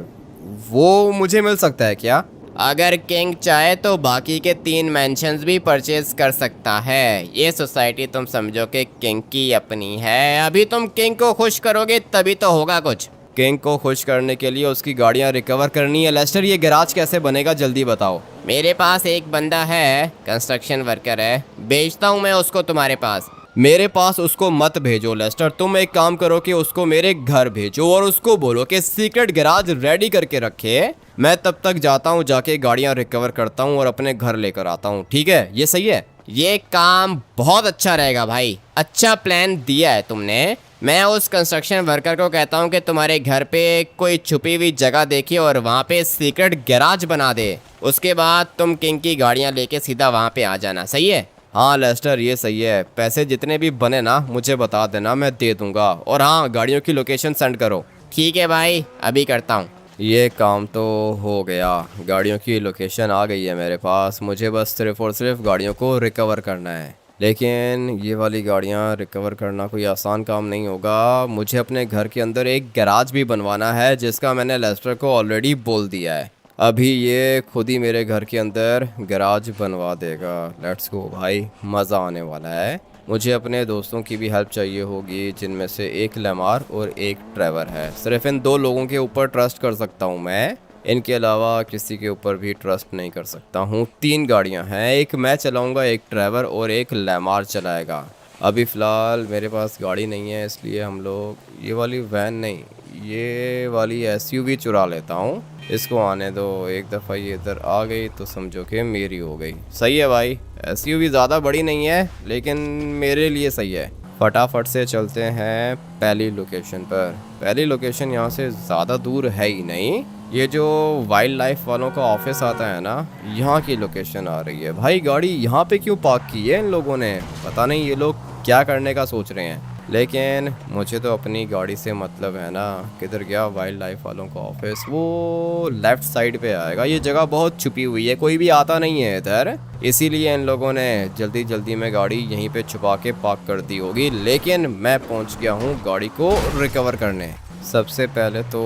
वो मुझे मिल सकता है क्या? अगर किंग चाहे तो बाकी के 3 मैंशंस भी परचेज कर सकता है। ये सोसाइटी तुम समझो कि किंग की अपनी है। अभी तुम किंग को खुश करोगे तभी तो होगा कुछ। किंग को खुश करने के लिए उसकी गाड़ियाँ रिकवर करनी है। लेस्टर ये गैराज कैसे बनेगा, जल्दी बताओ। मेरे पास एक बंदा है, कंस्ट्रक्शन वर्कर है, भेजता हूँ मैं उसको तुम्हारे पास। मेरे पास उसको मत भेजो लेस्टर, तुम एक काम करो कि उसको मेरे घर भेजो और उसको बोलो कि सीक्रेट गैराज रेडी करके रखे। मैं तब तक जाता हूँ, जाके गाड़ियाँ रिकवर करता हूँ और अपने घर लेकर आता हूँ। ठीक है, ये सही है? ये काम बहुत अच्छा रहेगा भाई, अच्छा प्लान दिया है तुमने। मैं उस कंस्ट्रक्शन वर्कर को कहता हूँ कि तुम्हारे घर पे कोई छुपी हुई जगह देखिए और वहाँ पे सीक्रेट गैराज बना दे। उसके बाद तुम किंग की गाड़ियाँ लेके सीधा वहाँ पे आ जाना। सही है? हाँ लेस्टर ये सही है, पैसे जितने भी बने ना मुझे बता देना, मैं दे दूंगा। और हाँ, गाड़ियों की लोकेशन सेंड करो। ठीक है भाई, अभी करता हूँ। ये काम तो हो गया, गाड़ियों की लोकेशन आ गई है मेरे पास। मुझे बस सिर्फ और सिर्फ गाड़ियों को रिकवर करना है। लेकिन ये वाली गाड़ियाँ रिकवर करना कोई आसान काम नहीं होगा। मुझे अपने घर के अंदर एक गैराज भी बनवाना है, जिसका मैंने लेस्टर को ऑलरेडी बोल दिया है। अभी ये खुद ही मेरे घर के अंदर गैराज बनवा देगा। लेट्स गो भाई, मज़ा आने वाला है। मुझे अपने दोस्तों की भी हेल्प चाहिए होगी, जिनमें से एक लेमार और एक ट्रेवर है। सिर्फ इन 2 लोगों के ऊपर ट्रस्ट कर सकता हूँ मैं, इनके अलावा किसी के ऊपर भी ट्रस्ट नहीं कर सकता हूँ। 3 गाड़ियाँ हैं, एक मैं चलाऊँगा, एक ट्रेवर और एक लेमार चलाएगा। अभी फ़िलहाल मेरे पास गाड़ी नहीं है, इसलिए हम लोग ये वाली वैन नहीं, ये वाली एसयूवी चुरा लेता हूँ। इसको आने दो, एक दफ़ा ये इधर आ गई तो समझो कि मेरी हो गई। सही है भाई, एसयूवी ज़्यादा बड़ी नहीं है लेकिन मेरे लिए सही है। फटाफट से चलते हैं पहली लोकेशन पर। पहली लोकेशन यहाँ से ज़्यादा दूर है ही नहीं। ये जो वाइल्ड लाइफ वालों का ऑफिस आता है ना, यहाँ की लोकेशन आ रही है। भाई गाड़ी यहाँ पे क्यों पार्क की है इन लोगों ने, पता नहीं ये लोग क्या करने का सोच रहे हैं। लेकिन मुझे तो अपनी गाड़ी से मतलब है ना। किधर गया वाइल्ड लाइफ वालों का ऑफिस? वो लेफ्ट साइड पे आएगा। ये जगह बहुत छुपी हुई है, कोई भी आता नहीं है इधर, इसीलिए इन लोगों ने जल्दी जल्दी में गाड़ी यहीं पे छुपा के पार्क कर दी होगी। लेकिन मैं पहुंच गया हूँ गाड़ी को रिकवर करने। सबसे पहले तो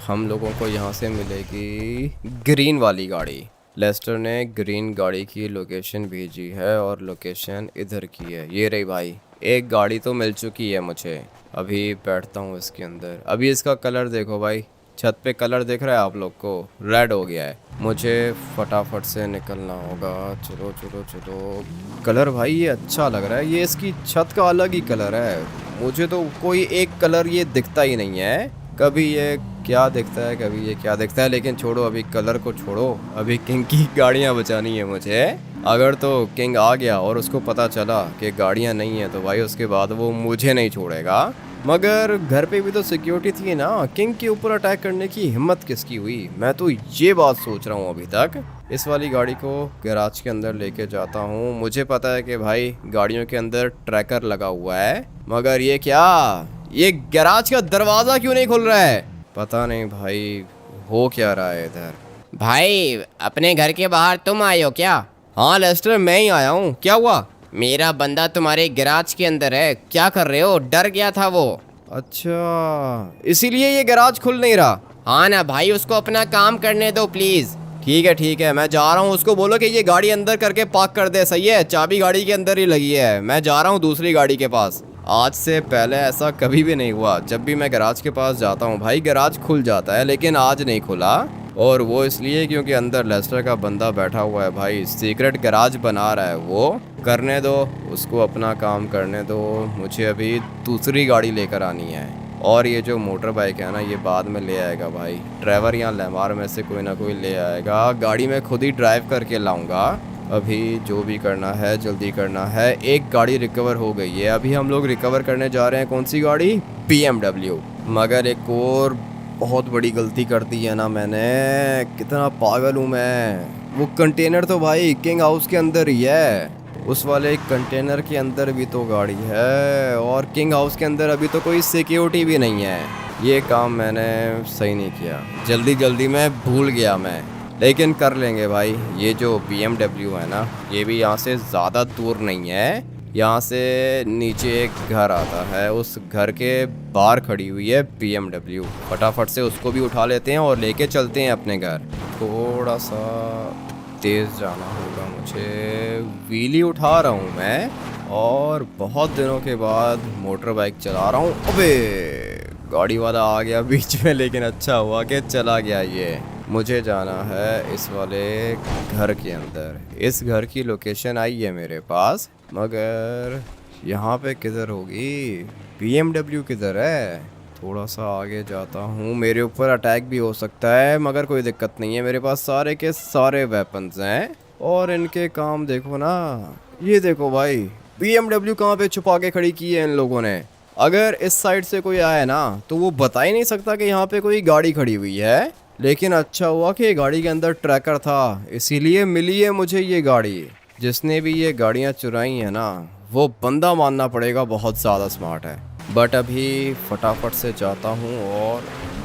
हम लोगों को यहाँ से मिलेगी ग्रीन वाली गाड़ी। लेस्टर ने ग्रीन गाड़ी की लोकेशन भेजी है और लोकेशन इधर की है, ये रही भाई। एक गाड़ी तो मिल चुकी है मुझे। अभी बैठता हूँ इसके अंदर। अभी इसका कलर देखो भाई, छत पे कलर दिख रहा है आप लोग को, रेड हो गया है। मुझे फटाफट से निकलना होगा। चलो चलो चलो, कलर भाई ये अच्छा लग रहा है, ये इसकी छत का अलग ही कलर है। मुझे तो कोई एक कलर ये दिखता ही नहीं है, कभी ये क्या दिखता है कभी ये क्या दिखता है। लेकिन छोड़ो, अभी कलर को छोड़ो, अभी किंग की गाड़ियाँ बचानी है मुझे। अगर तो किंग आ गया और उसको पता चला कि गाड़ियाँ नहीं है तो भाई उसके बाद वो मुझे नहीं छोड़ेगा। मगर घर पे भी तो सिक्योरिटी थी ना, किंग के ऊपर अटैक करने की हिम्मत किसकी हुई? मैं तो ये बात सोच रहा हूँ अभी तक। इस वाली गाड़ी को गैराज के अंदर लेके जाता हूँ। मुझे पता है कि भाई गाड़ियों के अंदर ट्रैकर लगा हुआ है, मगर ये क्या, ये गैराज का दरवाज़ा क्यों नहीं खुल रहा है? पता नहीं भाई हो क्या रहा है इधर। भाई अपने घर के बाहर तुम आए हो क्या? हाँ लेस्टर, मैं ही आया हूँ, क्या हुआ? मेरा बंदा तुम्हारे गैराज के अंदर है, क्या कर रहे हो? डर गया था वो। अच्छा, इसीलिए ये गैराज खुल नहीं रहा? हाँ ना भाई, उसको अपना काम करने दो प्लीज। ठीक है, मैं जा रहा हूँ। उसको बोलो कि ये गाड़ी अंदर करके पार्क कर दे। सही है, चाबी गाड़ी के अंदर ही लगी है। मैं जा रहा हूँ दूसरी गाड़ी के पास। आज से पहले ऐसा कभी भी नहीं हुआ, जब भी मैं गैराज के पास जाता हूँ भाई गैराज खुल जाता है, लेकिन आज नहीं खुला। और वो इसलिए क्योंकि अंदर लेस्टर का बंदा बैठा हुआ है भाई, सीक्रेट गैराज बना रहा है वो। करने दो उसको, अपना काम करने दो। मुझे अभी दूसरी गाड़ी लेकर आनी है। और ये जो मोटर बाइक है ना, ये बाद में ले आएगा भाई। ड्राइवर या लेमार में से कोई ना कोई ले आएगा। गाड़ी मैं खुद ही ड्राइव करके लाऊंगा। अभी जो भी करना है जल्दी करना है। एक गाड़ी रिकवर हो गई है, अभी हम लोग रिकवर करने जा रहे हैं। कौन सी गाड़ी? BMW। मगर एक और बहुत बड़ी गलती कर दी है ना मैंने, कितना पागल हूँ मैं। वो कंटेनर तो भाई किंग हाउस के अंदर ही है, उस वाले कंटेनर के अंदर भी तो गाड़ी है और किंग हाउस के अंदर अभी तो कोई सिक्योरिटी भी नहीं है। ये काम मैंने सही नहीं किया, जल्दी जल्दी में भूल गया मैं, लेकिन कर लेंगे भाई। ये जो BMW है ना, ये भी यहाँ से ज़्यादा दूर नहीं है। यहाँ से नीचे एक घर आता है, उस घर के बाहर खड़ी हुई है BMW। फटाफट से उसको भी उठा लेते हैं और लेके चलते हैं अपने घर। थोड़ा सा तेज़ जाना होगा मुझे, व्हीली उठा रहा हूँ मैं और बहुत दिनों के बाद मोटर बाइक चला रहा हूँ। अबे गाड़ी वाला आ गया बीच में, लेकिन अच्छा हुआ कि चला गया। ये मुझे जाना है इस वाले घर के अंदर। इस घर की लोकेशन आई है मेरे पास, मगर यहाँ पे किधर होगी? BMW किधर है? थोड़ा सा आगे जाता हूँ, मेरे ऊपर अटैक भी हो सकता है, मगर कोई दिक्कत नहीं है, मेरे पास सारे के सारे वेपन्स हैं। और इनके काम देखो ना, ये देखो भाई, BMW कहाँ पे छुपा के खड़ी की है इन लोगों ने। अगर इस साइड से कोई आया ना तो वो बता ही नहीं सकता कि यहाँ पे कोई गाड़ी खड़ी हुई है। लेकिन अच्छा हुआ कि गाड़ी के अंदर ट्रैकर था, इसीलिए मिली है मुझे ये गाड़ी। जिसने भी ये गाड़ियाँ चुराई हैं ना, वो बंदा मानना पड़ेगा बहुत ज़्यादा स्मार्ट है। बट अभी फटाफट से जाता हूँ और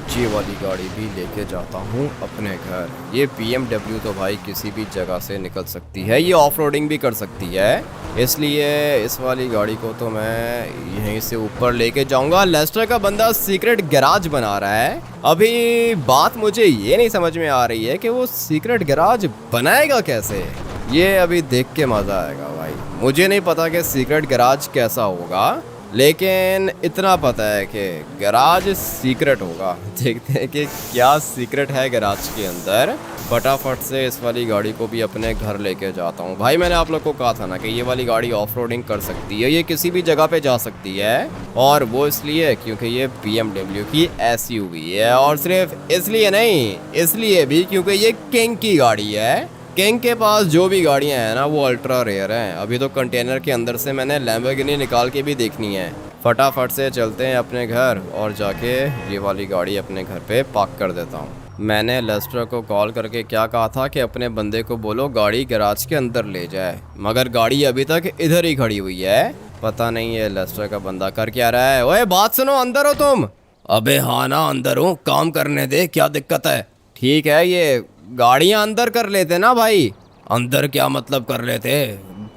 ये वाली गाड़ी भी लेके जाता हूँ अपने घर। ये BMW तो भाई किसी भी जगह से निकल सकती है, ये ऑफ रोडिंग भी कर सकती है, इसलिए इस वाली गाड़ी को तो मैं यहीं से ऊपर लेके जाऊंगा। लेस्टर का बंदा सीक्रेट गैराज बना रहा है। अभी बात मुझे ये नहीं समझ में आ रही है कि वो सीक्रेट गैराज बनाएगा कैसे। ये अभी देख के मज़ा आएगा भाई। मुझे नहीं पता कि सीक्रेट गैराज कैसा होगा, लेकिन इतना पता है कि गैराज सीक्रेट होगा। देखते हैं कि क्या सीक्रेट है गैराज के अंदर। फटाफट से इस वाली गाड़ी को भी अपने घर लेके जाता हूँ। भाई मैंने आप लोग को कहा था ना कि ये वाली गाड़ी ऑफ रोडिंग कर सकती है, ये किसी भी जगह पे जा सकती है, और वो इसलिए क्योंकि ये BMW की SUV है। और सिर्फ इसलिए नहीं, इसलिए भी क्योंकि ये किंग की गाड़ी है। किंग के पास जो भी गाड़ियां हैं ना वो अल्ट्रा रेयर हैं। अभी तो कंटेनर के अंदर से मैंने लैम्बोर्गिनी निकाल के भी देखनी है। फटाफट से चलते हैं अपने घर और जाके ये वाली गाड़ी अपने घर पे पार्क कर देता हूँ। मैंने लेस्टर को कॉल करके क्या कहा था कि अपने बंदे को बोलो गाड़ी गैराज के अंदर ले जाए, मगर गाड़ी अभी तक इधर ही खड़ी हुई है। पता नहीं है लेस्टर का बंदा कर क्या रहा है। ओए बात सुनो, अंदर हो तुम? अबे हाँ ना अंदर हूँ, काम करने दे, क्या दिक्कत है? ठीक है, ये गाड़ियां अंदर कर लेते ना भाई। अंदर क्या मतलब कर लेते,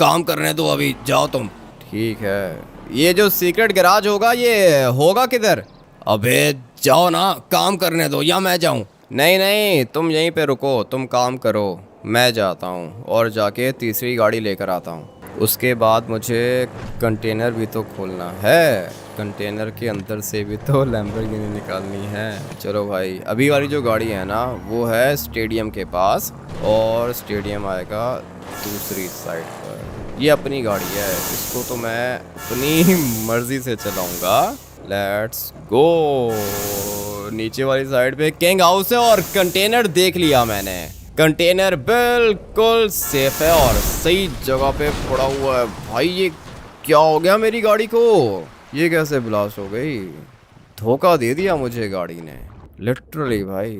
काम करने दो, अभी जाओ तुम। ठीक है, ये जो सीक्रेट गैराज होगा ये होगा किधर? अबे जाओ ना, काम करने दो, या मैं जाऊं? नहीं नहीं, तुम यहीं पे रुको, तुम काम करो, मैं जाता हूँ और जाके तीसरी गाड़ी लेकर आता हूँ। उसके बाद मुझे कंटेनर भी तो खोलना है, कंटेनर के अंदर से भी तो लैम्बोर्गिनी निकालनी है। चलो भाई, अभी वाली जो गाड़ी है ना वो है स्टेडियम के पास, और स्टेडियम आएगा दूसरी साइड पर। ये अपनी गाड़ी है, इसको तो मैं अपनी मर्जी से चलाऊंगा। Let's go. नीचे वाली साइड पे किंग हाउस है और कंटेनर देख लिया मैंने। कंटेनर बिल्कुल सेफ है और सही जगह पे पड़ा हुआ है। भाई ये क्या हो गया मेरी गाड़ी को? ये कैसे ब्लास्ट हो गई? धोखा दे दिया मुझे गाड़ी ने, लिटरली भाई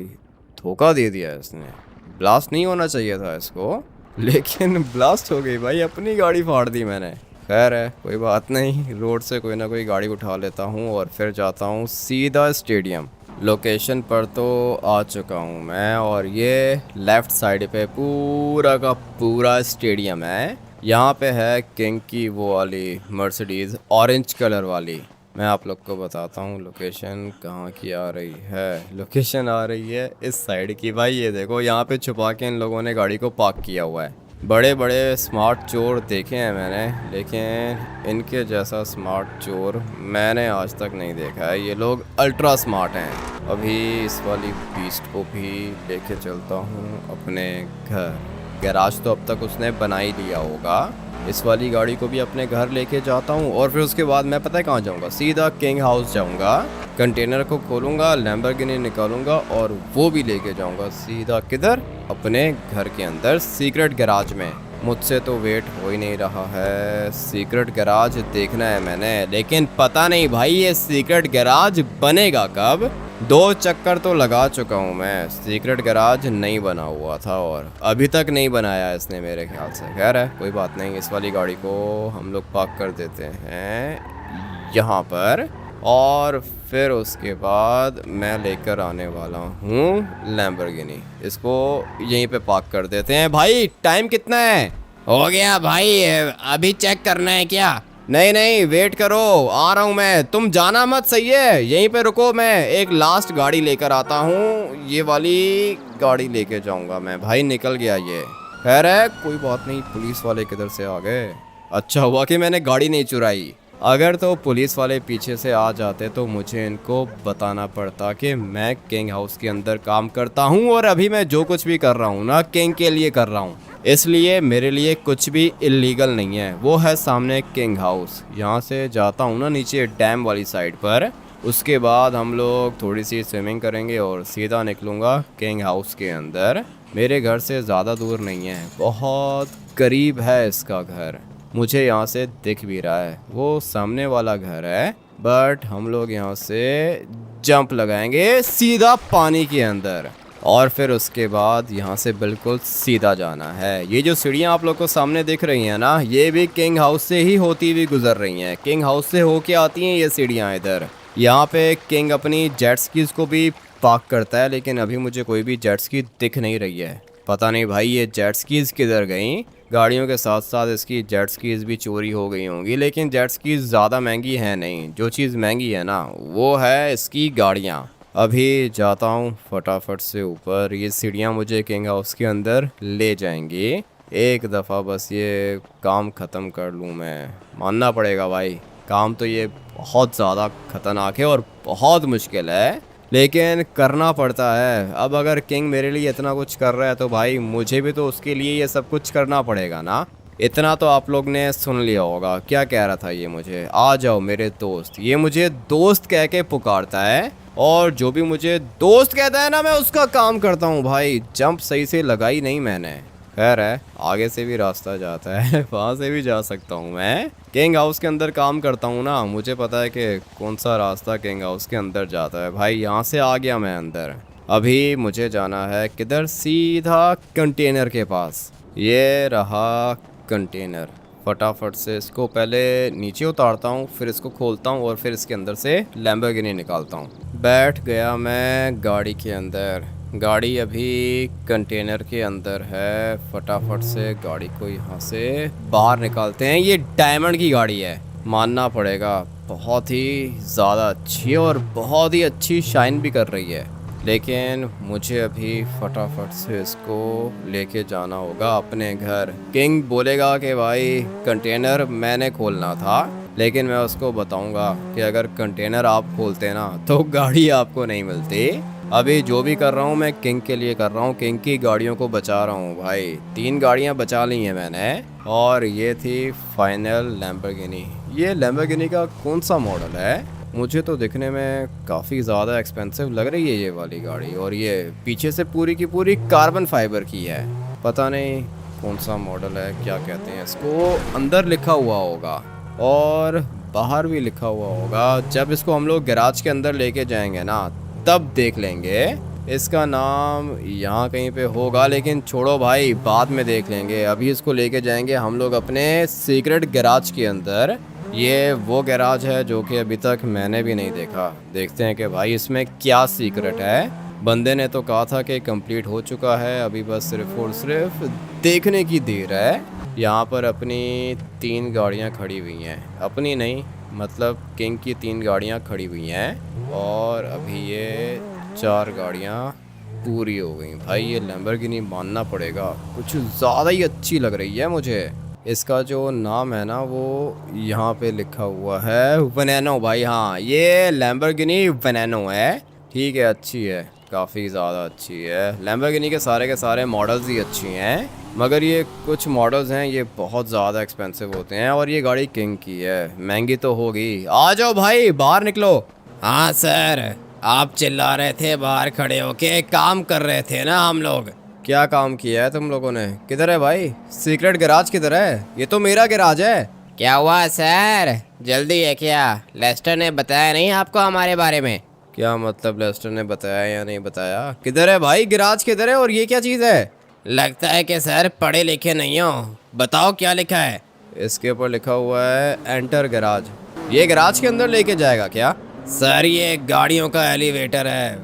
धोखा दे दिया इसने। ब्लास्ट नहीं होना चाहिए था इसको, लेकिन ब्लास्ट हो गई भाई, अपनी गाड़ी फाड़ दी मैंने। खैर है, कोई बात नहीं, रोड से कोई ना कोई गाड़ी उठा लेता हूँ और फिर जाता हूँ सीधा स्टेडियम। लोकेशन पर तो आ चुका हूँ मैं, और ये लेफ़्ट साइड पे पूरा का पूरा स्टेडियम है। यहाँ पे है किंग की वो वाली मर्सिडीज़ ऑरेंज कलर वाली। मैं आप लोग को बताता हूँ लोकेशन कहाँ की आ रही है। लोकेशन आ रही है इस साइड की। भाई ये देखो, यहाँ पे छुपा के इन लोगों ने गाड़ी को पार्क किया हुआ है। बड़े बड़े स्मार्ट चोर देखे हैं मैंने, लेकिन इनके जैसा स्मार्ट चोर मैंने आज तक नहीं देखा है। ये लोग अल्ट्रा स्मार्ट हैं। अभी इस वाली बीस्ट को भी लेके चलता हूँ अपने घर। गैराज तो अब तक उसने बना ही लिया होगा। इस वाली गाड़ी को भी अपने घर लेके जाता हूँ और फिर उसके बाद मैं पता है कहाँ जाऊँगा? सीधा किंग हाउस जाऊँगा, कंटेनर को खोलूँगा, लैम्बोर्गिनी निकालूंगा और वो भी लेके जाऊँगा सीधा किधर? अपने घर के अंदर सीक्रेट गैराज में। मुझसे तो वेट हो ही नहीं रहा है, सीक्रेट गैराज देखना है मैंने। लेकिन पता नहीं भाई ये सीक्रेट गैराज बनेगा कब, 2 चक्कर तो लगा चुका हूँ मैं। सीक्रेट गैराज नहीं बना हुआ था और अभी तक नहीं बनाया इसने मेरे ख्याल से। खैर है, कोई बात नहीं। इस वाली गाड़ी को हम लोग पार्क कर देते हैं यहाँ पर और फिर उसके बाद मैं लेकर आने वाला हूँ लैम्बोर्गिनी। इसको यहीं पे पार्क कर देते हैं। भाई टाइम कितना है? हो गया भाई, अभी चेक करना है क्या? नहीं नहीं, वेट करो, आ रहा हूँ मैं। तुम जाना मत, सही है? यहीं पे रुको, मैं एक लास्ट गाड़ी लेकर आता हूँ। ये वाली गाड़ी लेके जाऊंगा मैं। भाई निकल गया ये। खैर है, कोई बात नहीं। पुलिस वाले किधर से आ गए? अच्छा हुआ कि मैंने गाड़ी नहीं चुराई। अगर तो पुलिस वाले पीछे से आ जाते तो मुझे इनको बताना पड़ता कि मैं किंग हाउस के अंदर काम करता हूँ और अभी मैं जो कुछ भी कर रहा हूँ ना, किंग के लिए कर रहा हूँ। इसलिए मेरे लिए कुछ भी इलीगल नहीं है। वो है सामने किंग हाउस। यहाँ से जाता हूँ ना नीचे डैम वाली साइड पर। उसके बाद हम लोग थोड़ी सी स्विमिंग करेंगे और सीधा निकलूँगा किंग हाउस के अंदर। मेरे घर से ज़्यादा दूर नहीं है, बहुत करीब है इसका घर। मुझे यहाँ से दिख भी रहा है, वो सामने वाला घर है। बट हम लोग यहाँ से जंप लगाएंगे सीधा पानी के अंदर और फिर उसके बाद यहाँ से बिल्कुल सीधा जाना है। ये जो सीढ़ियाँ आप लोग को सामने दिख रही हैं ना, ये भी किंग हाउस से ही होती हुई गुजर रही हैं। किंग हाउस से होके आती हैं ये सीढ़ियाँ इधर। यहाँ पे किंग अपनी जेट स्कीज को भी पार्क करता है, लेकिन अभी मुझे कोई भी जेट स्की दिख नहीं रही है। पता नहीं भाई ये जेट स्कीज किधर गई। गाड़ियों के साथ साथ इसकी जेट स्कीज भी चोरी हो गई होंगी, लेकिन जेट स्कीज ज़्यादा महंगी है नहीं। जो चीज़ महंगी है ना, वो है इसकी गाड़ियाँ। अभी जाता हूँ फटाफट से ऊपर। ये सीढ़ियाँ मुझे किंग हाउस के अंदर ले जाएंगी। एक दफ़ा बस ये काम ख़त्म कर लूँ मैं। मानना पड़ेगा भाई, काम तो ये बहुत ज़्यादा ख़तरनाक है और बहुत मुश्किल है, लेकिन करना पड़ता है। अब अगर किंग मेरे लिए इतना कुछ कर रहा है तो भाई मुझे भी तो उसके लिए ये सब कुछ करना पड़ेगा ना। इतना तो आप लोग ने सुन लिया होगा। क्या कह रहा था ये मुझे? आ जाओ मेरे दोस्त। ये मुझे दोस्त कह के पुकारता है और जो भी मुझे दोस्त कहता है ना, मैं उसका काम करता हूँ भाई। जंप सही से लगाई नहीं मैंने। खैर है, आगे से भी रास्ता जाता है, वहाँ से भी जा सकता हूँ मैं। किंग हाउस के अंदर काम करता हूँ ना, मुझे पता है कि कौन सा रास्ता किंग हाउस के अंदर जाता है। भाई यहाँ से आ गया मैं अंदर। अभी मुझे जाना है किधर? सीधा कंटेनर के पास। ये रहा कंटेनर। फटाफट से इसको पहले नीचे उतारता हूँ, फिर इसको खोलता हूँ और फिर इसके अंदर से लैम्बोर्गिनी निकालता हूँ। बैठ गया मैं गाड़ी के अंदर। गाड़ी अभी कंटेनर के अंदर है। फटाफट से गाड़ी को यहाँ से बाहर निकालते हैं। ये डायमंड की गाड़ी है, मानना पड़ेगा। बहुत ही ज़्यादा अच्छी है और बहुत ही अच्छी शाइन भी कर रही है। लेकिन मुझे अभी फटाफट से इसको लेके जाना होगा अपने घर। किंग बोलेगा कि भाई कंटेनर मैंने खोलना था, लेकिन मैं उसको बताऊंगा कि अगर कंटेनर आप खोलते ना तो गाड़ी आपको नहीं मिलती। अभी जो भी कर रहा हूँ मैं किंग के लिए कर रहा हूँ। किंग की गाड़ियों को बचा रहा हूँ भाई। 3 गाड़ियाँ बचा ली हैं मैंने और ये थी फाइनल लैम्बोर्गिनी। ये लैम्बोर्गिनी का कौन सा मॉडल है? मुझे तो दिखने में काफ़ी ज़्यादा एक्सपेंसिव लग रही है ये वाली गाड़ी। और ये पीछे से पूरी की पूरी कार्बन फाइबर की है। पता नहीं कौन सा मॉडल है, क्या कहते हैं इसको। अंदर लिखा हुआ होगा और बाहर भी लिखा हुआ होगा। जब इसको हम लोग गैराज के अंदर लेके जाएंगे ना, तब देख लेंगे। इसका नाम यहाँ कहीं पे होगा, लेकिन छोड़ो भाई, बाद में देख लेंगे। अभी इसको लेके जाएंगे हम लोग अपने सीक्रेट गैराज के अंदर। ये वो गैराज है जो कि अभी तक मैंने भी नहीं देखा। देखते हैं कि भाई इसमें क्या सीक्रेट है। बंदे ने तो कहा था कि कंप्लीट हो चुका है, अभी बस सिर्फ और सिर्फ देखने की देर है। यहाँ पर अपनी 3 गाड़ियाँ खड़ी हुई हैं। अपनी नहीं, मतलब किंग की 3 गाड़ियाँ खड़ी हुई हैं और अभी ये 4 गाड़ियाँ पूरी हो गई। भाई ये लैम्बोर्गिनी मानना पड़ेगा, कुछ ज़्यादा ही अच्छी लग रही है मुझे। इसका जो नाम है ना, वो यहाँ पे लिखा हुआ है वेनेनो। भाई हाँ, ये लैम्बोर्गिनी वेनेनो है। ठीक है, अच्छी है, काफ़ी ज़्यादा अच्छी है। लैम्बोर्गिनी के सारे मॉडल्स ही अच्छी हैं, मगर ये कुछ मॉडल्स हैं ये बहुत ज़्यादा एक्सपेंसिव होते हैं। और ये गाड़ी किंग की है, महंगी तो होगी। आ जाओ भाई, बाहर निकलो। हाँ सर, आप चिल्ला रहे थे बाहर खड़े होके, काम कर रहे थे ना हम लोग। क्या काम किया है तुम लोगों ने? किधर है भाई सीक्रेट गैराज? किधर है? ये तो मेरा गैराज है। क्या हुआ सर, जल्दी है क्या? लेस्टर ने बताया नहीं आपको हमारे बारे में? क्या मतलब, लेस्टर ने बताया या नहीं बताया? किधर है भाई गैराज, किधर है? और ये क्या चीज़ है? लगता है कि सर पढ़े लिखे नहीं हो। बताओ क्या लिखा है? इसके ऊपर लिखा हुआ है एंटर गैराज। ये गैराज के अंदर लेके जाएगा क्या? सर ये गाड़ियों का एलिवेटर है।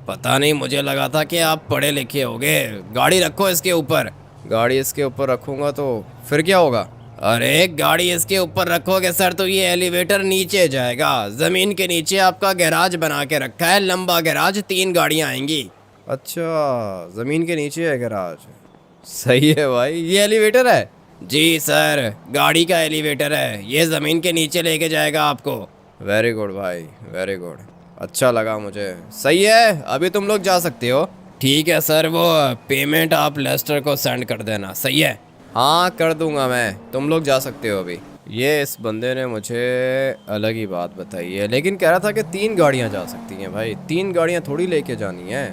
पता नहीं, मुझे लगा था कि आप पढ़े लिखे होगे। गाड़ी रखो इसके ऊपर। गाड़ी इसके ऊपर रखूंगा तो फिर क्या होगा? अरे गाड़ी इसके ऊपर रखोगे सर तो ये एलिवेटर नीचे जाएगा। जमीन के नीचे आपका गैराज बना के रखा है, लंबा गैराज, 3 गाड़ियां आएंगी। अच्छा, ज़मीन के नीचे है गैराज। सही है भाई, ये एलिवेटर है? जी सर, गाड़ी का एलिवेटर है, ये ज़मीन के नीचे लेके जाएगा आपको। वेरी गुड भाई, वेरी गुड, अच्छा लगा मुझे। सही है, अभी तुम लोग जा सकते हो। ठीक है सर, वो पेमेंट आप लेस्टर को सेंड कर देना। सही है? हाँ कर दूंगा मैं, तुम लोग जा सकते हो अभी। ये इस बंदे ने मुझे अलग ही बात बताई है, लेकिन कह रहा था कि 3 गाड़ियाँ जा सकती हैं। भाई 3 गाड़ियाँ थोड़ी लेके जानी है,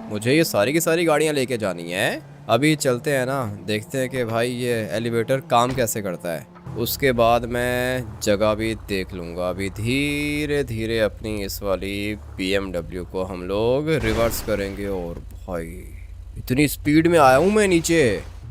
मुझे ये सारी की सारी गाड़ियाँ लेके जानी है। अभी चलते हैं ना, देखते हैं कि भाई ये एलिवेटर काम कैसे करता है। उसके बाद मैं जगह भी देख लूँगा। अभी धीरे धीरे अपनी इस वाली BMW को हम लोग रिवर्स करेंगे। और भाई इतनी स्पीड में आया हूँ मैं नीचे।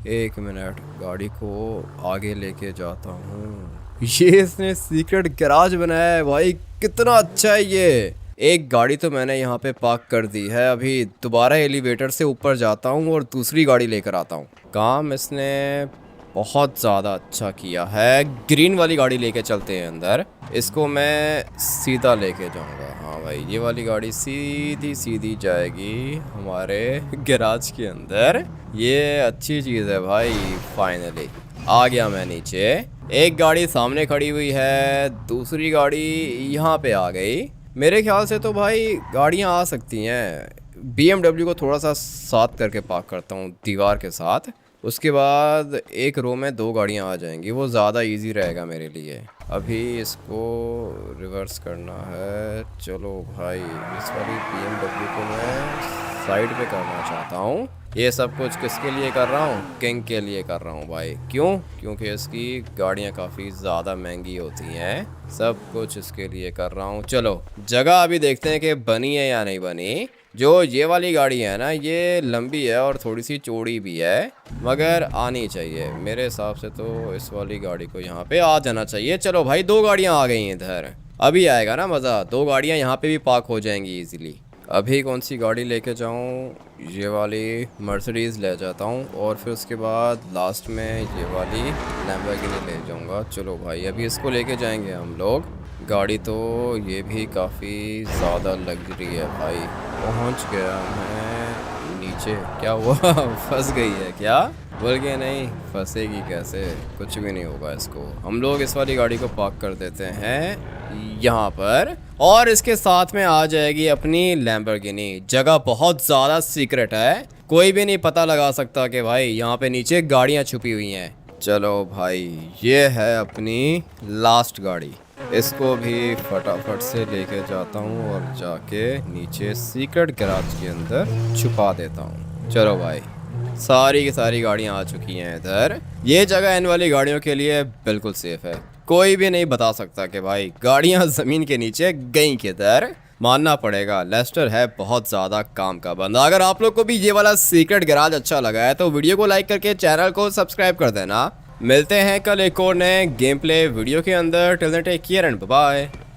1 मिनट, गाड़ी को आगे लेके जाता हूँ। ये इसने सीक्रेट गैराज बनाया है भाई, कितना अच्छा है ये। एक गाड़ी तो मैंने यहाँ पे पार्क कर दी है, अभी दोबारा एलिवेटर से ऊपर जाता हूँ और दूसरी गाड़ी लेकर आता हूँ। काम इसने बहुत ज़्यादा अच्छा किया है। ग्रीन वाली गाड़ी लेके चलते हैं अंदर, इसको मैं सीधा लेके जाऊँगा। हाँ भाई, ये वाली गाड़ी सीधी सीधी जाएगी हमारे गैराज के अंदर। ये अच्छी चीज़ है भाई। फाइनली आ गया मैं नीचे। एक गाड़ी सामने खड़ी हुई है, दूसरी गाड़ी यहाँ पे आ गई। मेरे ख्याल से तो भाई गाड़ियाँ आ सकती हैं। BMW को थोड़ा सा साथ करके पार्क करता हूँ दीवार के साथ, उसके बाद एक रो में 2 गाड़ियाँ आ जाएंगी, वो ज़्यादा इजी रहेगा मेरे लिए। अभी इसको रिवर्स करना है। चलो भाई, इस वाली BMW को मैं साइड पे करना चाहता हूँ। ये सब कुछ किसके लिए कर रहा हूँ? किंग के लिए कर रहा हूँ भाई। क्यों? क्योंकि इसकी गाड़ियाँ काफ़ी ज़्यादा महंगी होती हैं। सब कुछ इसके लिए कर रहा हूँ। चलो जगह अभी देखते हैं कि बनी है या नहीं बनी। जो ये वाली गाड़ी है ना, ये लंबी है और थोड़ी सी चौड़ी भी है, मगर आनी चाहिए मेरे हिसाब से। तो इस वाली गाड़ी को यहाँ पे आ जाना चाहिए। चलो भाई, 2 गाड़ियाँ आ गई हैं इधर, अभी आएगा ना मज़ा। 2 गाड़ियाँ यहाँ पे भी पार्क हो जाएंगी इजीली। अभी कौन सी गाड़ी लेके जाऊँ? ये वाली मर्सिडीज़ ले जाता हूँ और फिर उसके बाद लास्ट में ये वाली लैम्बोर्गिनी ले जाऊँगा। चलो भाई, अभी इसको लेके जाएंगे हम लोग। गाड़ी तो ये भी काफ़ी ज़्यादा लग्जरी है भाई। पहुँच गया मैं नीचे। क्या हुआ? फंस गई है क्या? बोल के नहीं, फंसेगी कैसे, कुछ भी नहीं होगा इसको। हम लोग इस वाली गाड़ी को पार्क कर देते हैं यहाँ पर, और इसके साथ में आ जाएगी अपनी लैम्बोर्गिनी। जगह बहुत ज़्यादा सीक्रेट है, कोई भी नहीं पता लगा सकता कि भाई यहाँ पे नीचे गाड़ियाँ छुपी हुई हैं। चलो भाई, ये है अपनी लास्ट गाड़ी, इसको भी फटाफट से लेके जाता हूँ और जाके नीचे सीक्रेट गैराज के अंदर छुपा देता हूँ। चलो भाई, सारी की सारी गाड़ियाँ आ चुकी हैं इधर। ये जगह इन वाली गाड़ियों के लिए बिल्कुल सेफ है, कोई भी नहीं बता सकता कि भाई गाड़ियाँ ज़मीन के नीचे गई किधर। मानना पड़ेगा, लेस्टर है बहुत ज़्यादा काम का बंदा। अगर आप लोग को भी ये वाला सीक्रेट गैराज अच्छा लगा है तो वीडियो को लाइक करके चैनल को सब्सक्राइब कर देना। मिलते हैं कल एक और नए गेम प्ले वीडियो के अंदर। Till then take care and bye bye.